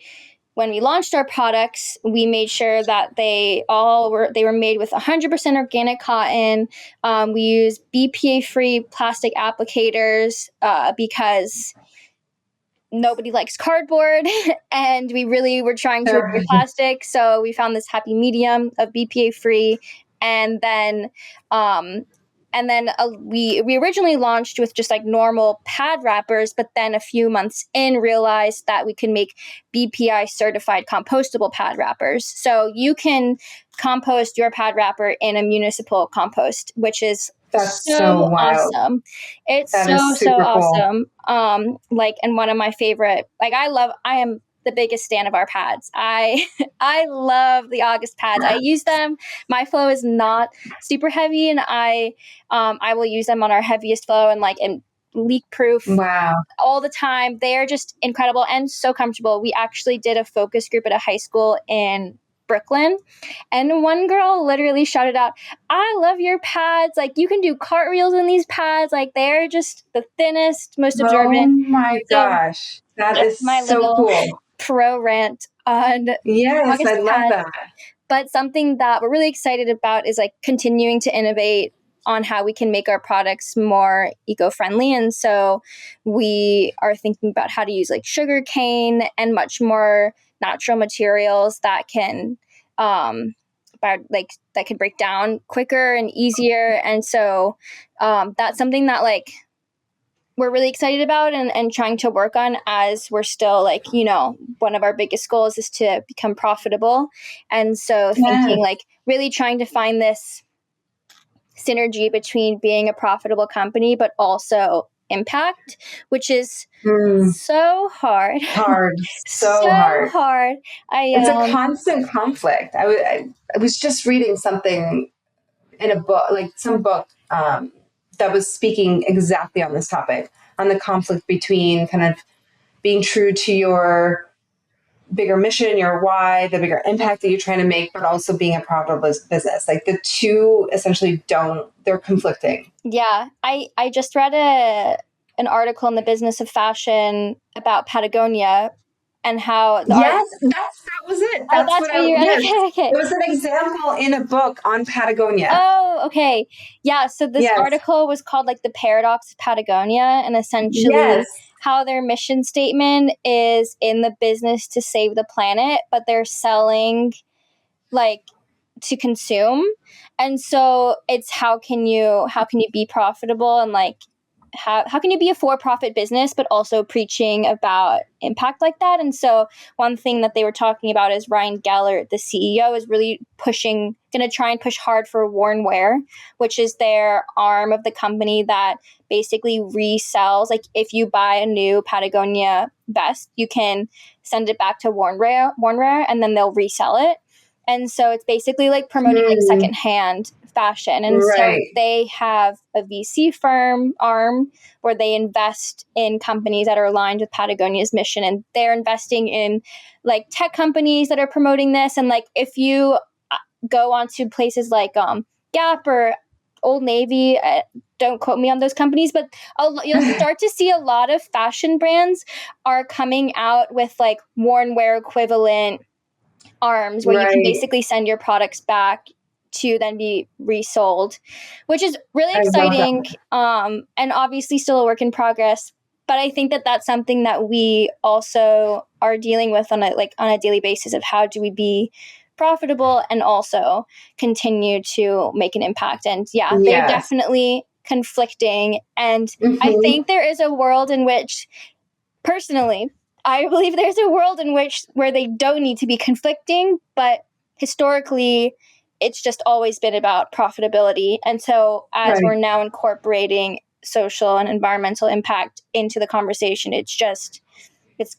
launched our products, we made sure that they were made with 100% organic cotton. We use BPA-free plastic applicators because nobody likes cardboard and we really were trying to avoid plastic. So we found this happy medium of BPA free. And then we originally launched with just like normal pad wrappers, but then a few months in realized that we can make BPI certified compostable pad wrappers. So you can compost your pad wrapper in a municipal compost, which is That's so wild. awesome. It's That is so super cool. awesome. And one of my favorite, I am the biggest fan of our pads. I love the August pads. I use them. My flow is not super heavy, and I will use them on our heaviest flow and leak proof Wow. all the time. They are just incredible and so comfortable. We actually did a focus group at a high school in Brooklyn, and one girl literally shouted out, "I love your pads. Like, you can do cartwheels in these pads. Like, they're just the thinnest, most Oh absorbent." my So gosh. That that's is my so little cool. pro rant on Yes, I August love pads. that. But something that we're really excited about is like continuing to innovate on how we can make our products more eco-friendly. And so we are thinking about how to use like sugar cane and much more natural materials that can that can break down quicker and easier. And so that's something that like we're really excited about and trying to work on, as we're still like, one of our biggest goals is to become profitable. And so thinking like really trying to find this synergy between being a profitable company, but also impact, which is so hard. So hard. hard. It's a constant conflict. I was just reading something in a book, like some book that was speaking exactly on this topic, on the conflict between kind of being true to your bigger mission, your why, the bigger impact that you're trying to make, but also being a profitable business. Like the two essentially they're conflicting. Yeah. I just read an article in the Business of Fashion about Patagonia and how that was it. That's what you read. Yes. Okay. It was an example in a book on Patagonia. Oh, okay. Yeah. So this article was called like The Paradox of Patagonia, and essentially how their mission statement is in the business to save the planet, but they're selling like to consume. And so it's how can you be profitable, and like how can you be a for-profit business but also preaching about impact like that? And so one thing that they were talking about is Ryan Gellert, the CEO, is really going to try and push hard for Worn Wear, which is their arm of the company that basically resells. Like if you buy a new Patagonia vest, you can send it back to Worn Wear, and then they'll resell it. And so it's basically like promoting like secondhand fashion. And so they have a VC firm arm where they invest in companies that are aligned with Patagonia's mission. And they're investing in like tech companies that are promoting this. And like if you go onto places like Gap or Old Navy, don't quote me on those companies, but you'll start to see a lot of fashion brands are coming out with like Worn Wear equivalent arms where you can basically send your products back to then be resold, which is really exciting. And obviously still a work in progress, but I think that that's something that we also are dealing with on a daily basis of how do we be profitable and also continue to make an impact. And they're definitely conflicting. And I think there is a world in which, personally, I believe there's a world in which where they don't need to be conflicting, but historically it's just always been about profitability. And so as we're now incorporating social and environmental impact into the conversation, it's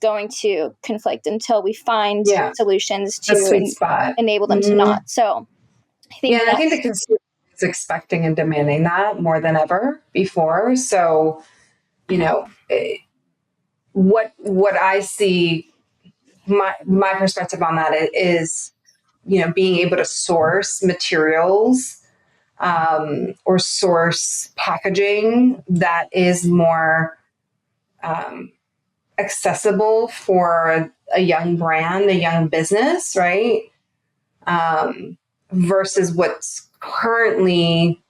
going to conflict until we find solutions to enable them to not. So I think I think the consumer is expecting and demanding that more than ever before. So, what I see, my perspective on that is, being able to source materials or source packaging that is more accessible for a young brand, a young business, right? Versus what's currently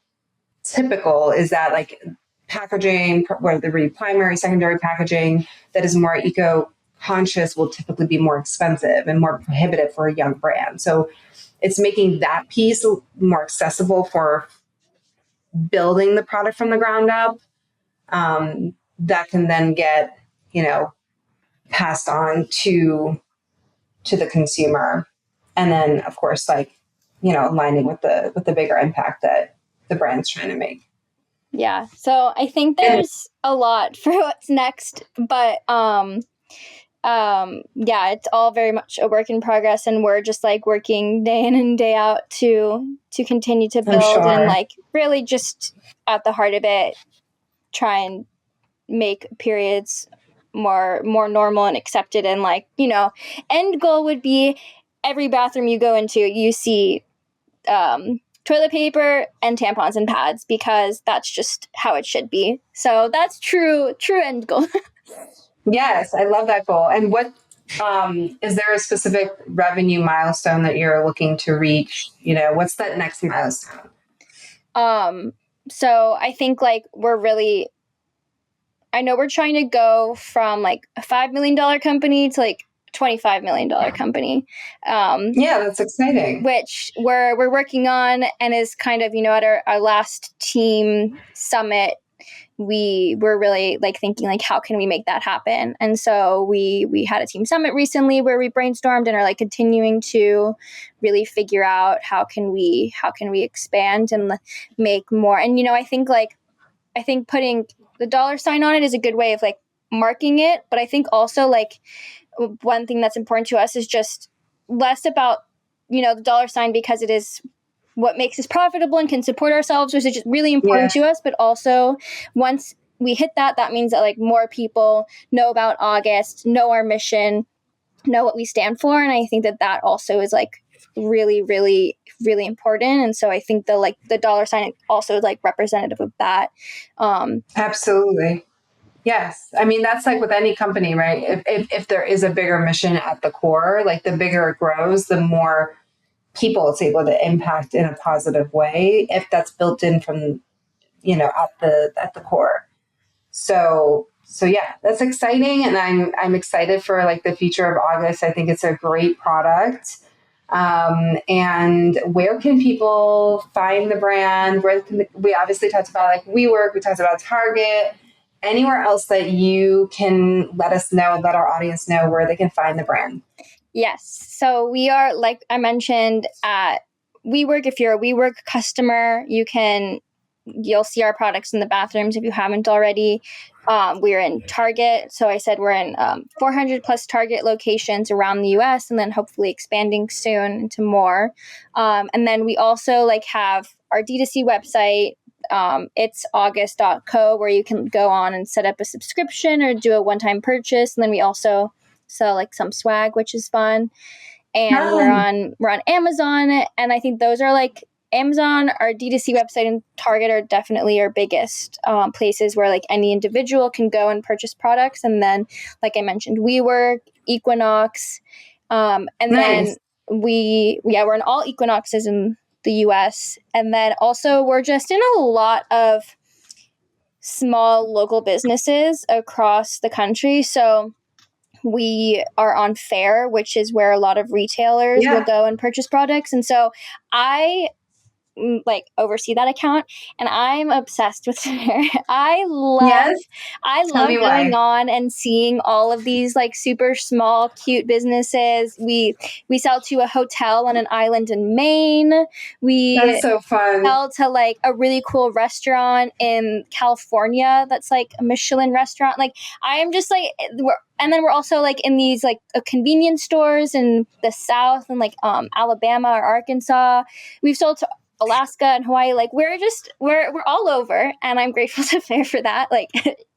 typical is that like packaging, whether it be primary, secondary packaging that is more eco-conscious will typically be more expensive and more prohibitive for a young brand. So it's making that piece more accessible for building the product from the ground up, that can then get, passed on to the consumer. And then of course, like, aligning with the bigger impact that the brand's trying to make. Yeah. So I think there's a lot for what's next, but it's all very much a work in progress, and we're just like working day in and day out to continue to build and like really just at the heart of it, try and make periods more normal and accepted. And like, end goal would be every bathroom you go into, you see toilet paper and tampons and pads, because that's just how it should be. So that's true end goal. Yes, I love that goal. And what is there a specific revenue milestone that you're looking to reach? What's that next milestone? So I think like I know we're trying to go from like a $5 million company to like $25 million company. Yeah, that's exciting. Which we're working on, and is kind of, at our last team summit, we were really like thinking like, how can we make that happen? And so we had a team summit recently where we brainstormed and are like continuing to really figure out how can we expand and make more. And I think putting the dollar sign on it is a good way of like marking it, but I think also like one thing that's important to us is just less about the dollar sign, because it is what makes us profitable and can support ourselves, which is just really Yeah, important to us. But also, once we hit that, that means that like more people know about August, know our mission, know what we stand for, and I think that that also is like really, really, really important. And so I think the dollar sign also is like representative of that. absolutely. Yes. I mean, that's like with any company, right? If there is a bigger mission at the core, like the bigger it grows, the more people it's able to impact in a positive way if that's built in from, at the core. So yeah, that's exciting, and I'm excited for like the future of August. I think it's a great product. And where can people find the brand? We obviously talked about like WeWork, we talked about Target. Anywhere else that you can let us know, let our audience know where they can find the brand? Yes. So we are, like I mentioned, at WeWork. If you're a WeWork customer, you'll see our products in the bathrooms if you haven't already. We're in Target. So I said we're in 400 plus Target locations around the US, and then hopefully expanding soon into more. And then we also like have our D2C website. It's august.co, where you can go on and set up a subscription or do a one-time purchase. And then we also sell like some swag, which is fun. And Fun. we're on Amazon, and I think those are like Amazon, our D2C website, and Target are definitely our biggest places where like any individual can go and purchase products. And then, like I mentioned, WeWork, Equinox, and then Nice. we're in all Equinoxes in the US. And then also we're just in a lot of small local businesses across the country. So we are on Fair, which is where a lot of retailers will Yeah. go and purchase products. And so I like oversee that account, and I'm obsessed with Fair. Yes. I Tell love me going why. on and seeing all of these like super small cute businesses. We sell to a hotel on an island in Maine. That's We so fun. sell to like a really cool restaurant in California that's like a Michelin restaurant. Like I'm just like and then we're also like in these like convenience stores in the South and like Alabama or Arkansas. We've sold to Alaska and Hawaii. Like we're all over, and I'm grateful to Fair for that. Like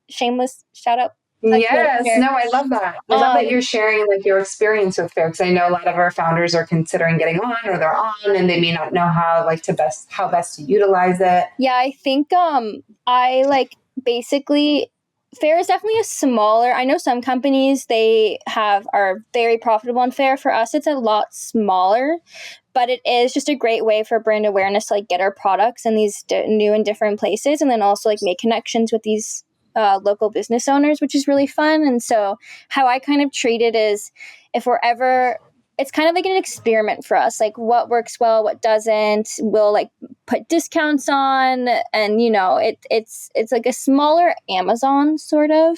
shameless shout out to Yes, Fair. no, I love that. I love that Um, you're sharing like your experience with Fair, because I know a lot of our founders are considering getting on, or they're on and they may not know how best to utilize it. Yeah, I think I like basically Fair is definitely a smaller. I know some companies are very profitable on Fair. For us, it's a lot smaller, but it is just a great way for brand awareness to like get our products in these new and different places, and then also like make connections with these local business owners, which is really fun. And so how I kind of treat it is, if we're ever it's kind of like an experiment for us, like what works well, what doesn't. We'll like put discounts on, and it's like a smaller Amazon sort of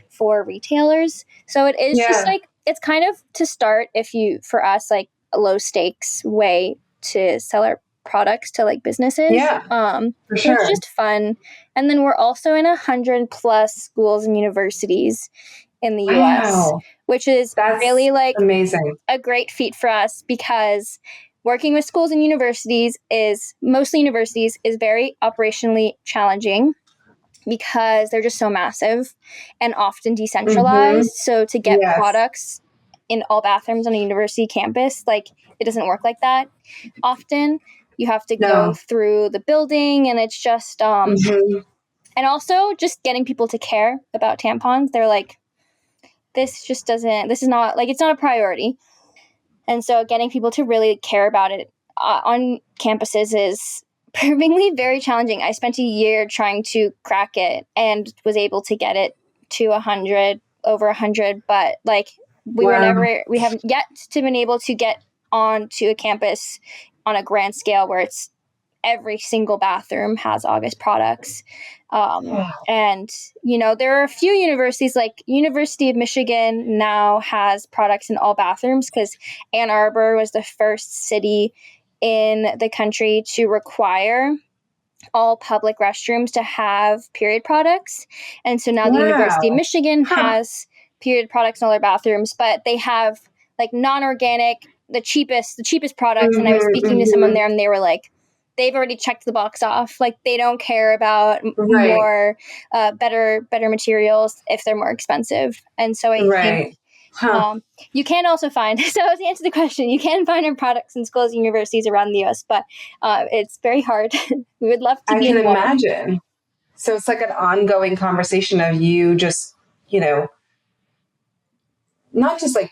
for retailers. So it is just Yeah, like, it's kind of to start, if you for us, like a low stakes way to sell our products to like businesses. yeah, for So it's sure. just fun. And then we're also in 100 plus schools and universities in the US, Wow, which is that's really like amazing. a great feat for us, because working with schools and universities is mostly universities is very operationally challenging, because they're just so massive and often Mm-hmm. decentralized. So to get Yes. products in all bathrooms on a university campus, like it doesn't work like that often. You have to go No. through the building, and it's just Mm-hmm. and also just getting people to care about tampons. They're like, this is not like, it's not a priority. And so getting people to really care about it on campuses is provingly very challenging. I spent a year trying to crack it and was able to get it to 100, over 100, but like Wow. we haven't yet to been able to get onto a campus on a grand scale where it's every single bathroom has August products. And, there are a few universities, like University of Michigan now has products in all bathrooms because Ann Arbor was the first city in the country to require all public restrooms to have period products. And so now the University of Wow. Michigan Huh. has period products in all their bathrooms, but they have like non-organic, the cheapest products. And I was speaking to someone there and they were like, they've already checked the box off. Like they don't care about Right. more, better materials if they're more expensive. And so I think, Right. Huh. you can also find, so to answer the question, you can find our products in schools and universities around the US, but it's very hard. We would love to I be can in more. imagine. So it's like an ongoing conversation of you just, not just like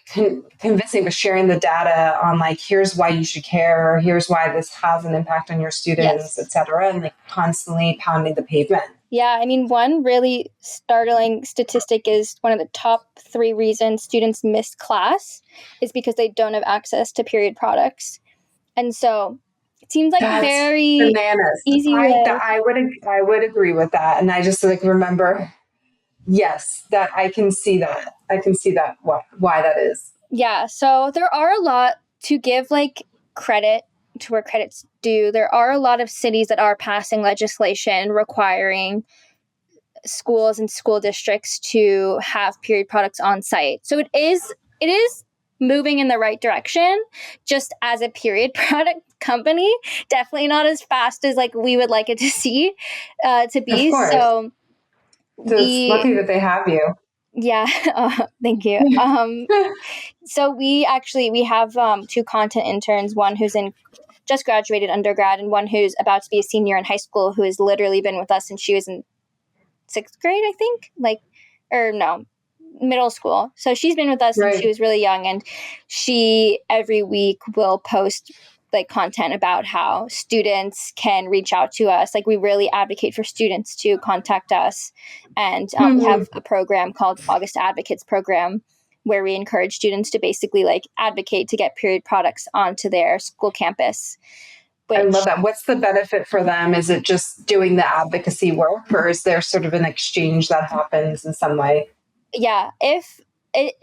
convincing, but sharing the data on like, here's why you should care, or here's why this has an impact on your students, Yes. et cetera, and like constantly pounding the pavement. Yeah, I mean, one really startling statistic is one of the top 3 reasons students miss class is because they don't have access to period products. And so it seems like That's very bananas. easy way. I would agree with that. And I just like remember, yes, that I can see that. I can see that why that is. Yeah, so there are a lot to give like credit to where credit's due. There are a lot of cities that are passing legislation requiring schools and school districts to have period products on site. So it is moving in the right direction. Just as a period product company, definitely not as fast as like we would like it to see to Of be. course. So It's we lucky that they have you. yeah, thank you. So we have 2 content interns, one who's in just graduated undergrad and one who's about to be a senior in high school, who has literally been with us since she was in 6th grade, I think, or no, middle school. So she's been with us since she Right. was really young, and she every week will post like content about how students can reach out to us. Like we really advocate for students to contact us, and we have a program called August Advocates program where we encourage students to basically like advocate to get period products onto their school campus. I Which love that. What's the benefit for them? Is it just doing the advocacy work, or is there sort of an exchange that happens in some way? yeah, if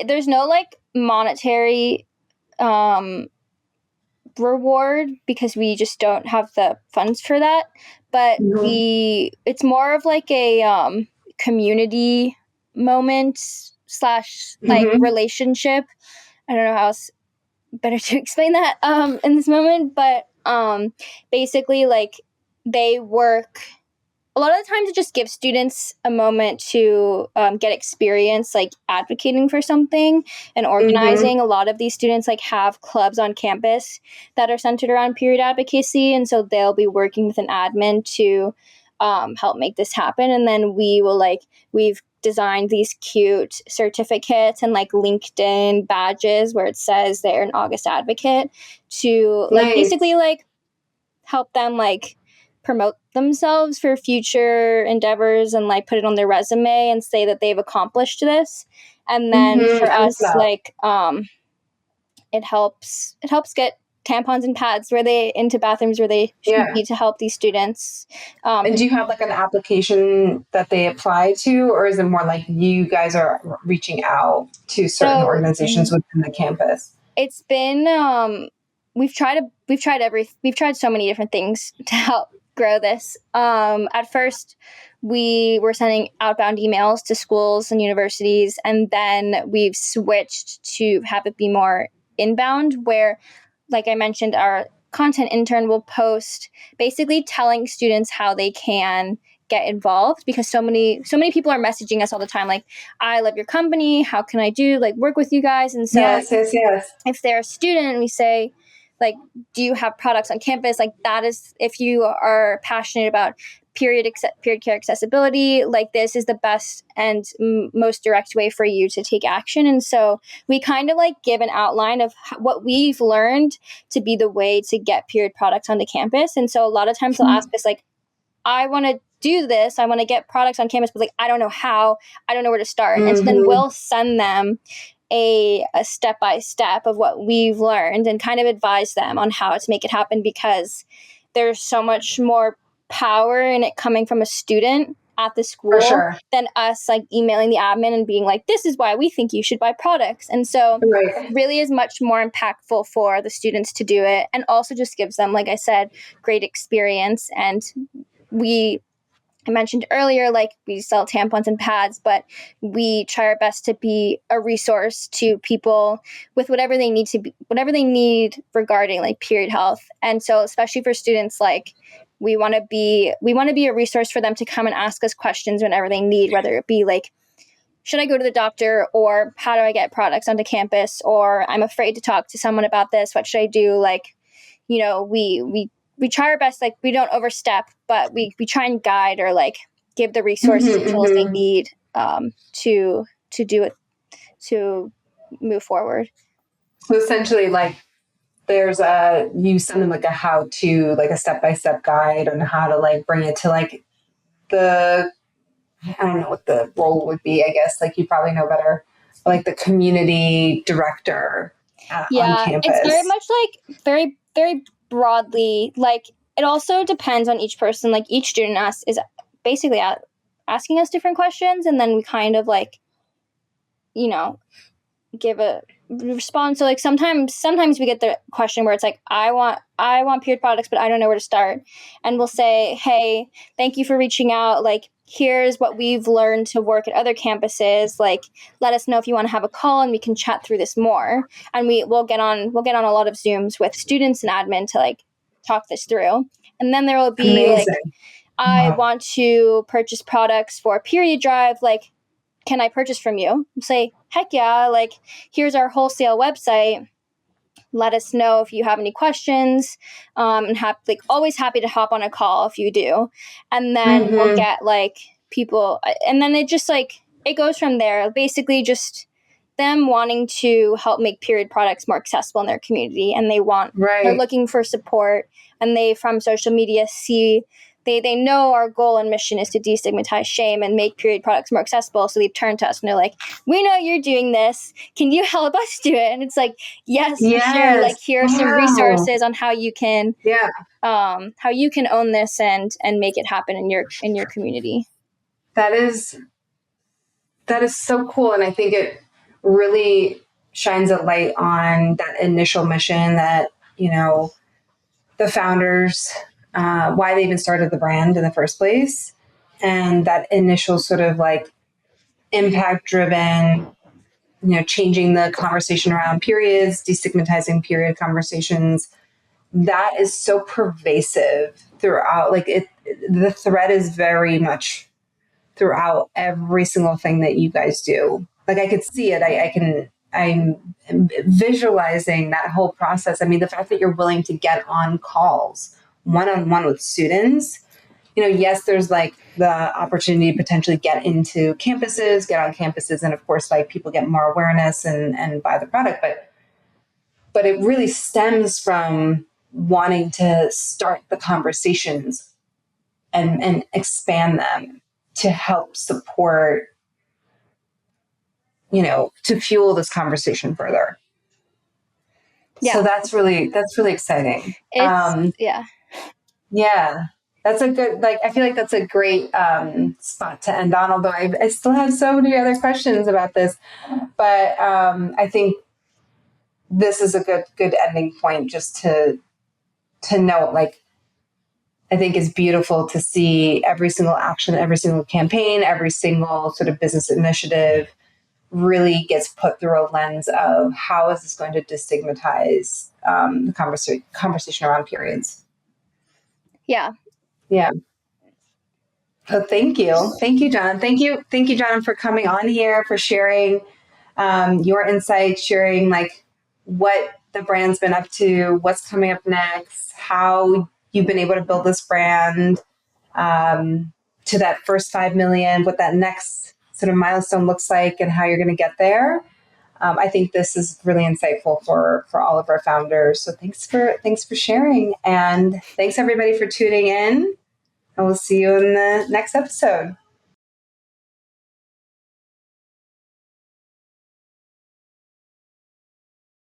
there's no like monetary reward because we just don't have the funds for that, but it's more of like a community moment slash like relationship. I don't know how else better to explain that in this moment, but basically like they work a lot of the times. It just gives students a moment to get experience like advocating for something and organizing. A lot of these students like have clubs on campus that are centered around period advocacy, and so they'll be working with an admin to help make this happen. And then we've designed these cute certificates and like LinkedIn badges where it says they're an August advocate to like basically like help them like promote themselves for future endeavors and like put it on their resume and say that they've accomplished this. And then for us, like it helps get tampons and pads into bathrooms where they should be to help these students. And do you have like an application that they apply to, or is it more like you guys are reaching out to certain organizations within the campus? It's been we've tried so many different things to help grow this. At first, we were sending outbound emails to schools and universities, and then we've switched to have it be more inbound, where, like I mentioned, our content intern will post basically telling students how they can get involved, because so many people are messaging us all the time like, I love your company, how can I do like work with you guys? And so yes. if they're a student and we say like, do you have products on campus? Like that is, if you are passionate about period care accessibility, like this is the best and most direct way for you to take action. And so we kind of like give an outline of what we've learned to be the way to get period products onto campus. And so a lot of times they'll ask us like, I want to do this, I want to get products on campus, but like I don't know how, I don't know where to start. And so then we'll send them a step-by-step of what we've learned and kind of advise them on how to make it happen, because there's so much more power in it coming from a student at the school than us like emailing the admin and being like, this is why we think you should buy products. And so it really is much more impactful for the students to do it, and also just gives them, like I said, great experience. And I mentioned earlier, like we sell tampons and pads, but we try our best to be a resource to people with whatever they need regarding like period health. And so especially for students, like we want to be a resource for them to come and ask us questions whenever they need, whether it be like, should I go to the doctor, or how do I get products onto campus, or I'm afraid to talk to someone about this, what should I do? Like, you know, we try our best, like we don't overstep, but we try and guide or like give the resources and tools they need to do it, to move forward. So essentially, like you send them like a how-to, like a step-by-step guide on how to like bring it to like I don't know what the role would be, I guess, like you probably know better, but like the community director on campus. It's very much like very, very broadly, like it also depends on each person. Like each student is basically asking us different questions, and then we kind of like, you know, give a response. So like sometimes we get the question where it's like, I want period products, but I don't know where to start. And we'll say, hey, thank you for reaching out. Like, here's what we've learned to work at other campuses. Like, let us know if you want to have a call and we can chat through this more. And we'll get on a lot of Zooms with students and admin to like talk this through. And then there will be like, I want to purchase products for a period drive. Like, can I purchase from you? Say, heck yeah, like here's our wholesale website. Let us know if you have any questions. And always happy to hop on a call if you do. And then we'll get like people, and then it just like, it goes from there. Basically just them wanting to help make period products more accessible in their community. And they're looking for support, and they from social media see, they know our goal and mission is to destigmatize shame and make period products more accessible. So they've turned to us and they're like, we know you're doing this. Can you help us do it? And it's like, yes. For sure. Like, here are some resources on how you can, how you can own this and make it happen in your community. That is so cool. And I think it really shines a light on that initial mission that, you know, the founders, why they even started the brand in the first place. And that initial sort of like impact driven, you know, changing the conversation around periods, destigmatizing period conversations. That is so pervasive throughout. Like the thread is very much throughout every single thing that you guys do. Like I could see it. I'm visualizing that whole process. I mean, the fact that you're willing to get on calls one-on-one with students, you know, yes, there's like the opportunity to potentially get on campuses. And of course, like people get more awareness and buy the product, but it really stems from wanting to start the conversations and expand them to help support, you know, to fuel this conversation further. Yeah. So that's really exciting. Yeah. That's a good, like, I feel like that's a great spot to end on, although I still have so many other questions about this, but I think this is a good ending point just to note, like, I think it's beautiful to see every single action, every single campaign, every single sort of business initiative really gets put through a lens of how is this going to destigmatize the conversation around periods. Yeah. Yeah. So thank you, Jana. Thank you, Jana, for coming on here, for sharing your insights, sharing like what the brand's been up to, what's coming up next, how you've been able to build this brand. to that first 5 million, what that next sort of milestone looks like and how you're going to get there. I think this is really insightful for all of our founders. So thanks for sharing, and thanks everybody for tuning in. And we'll see you in the next episode.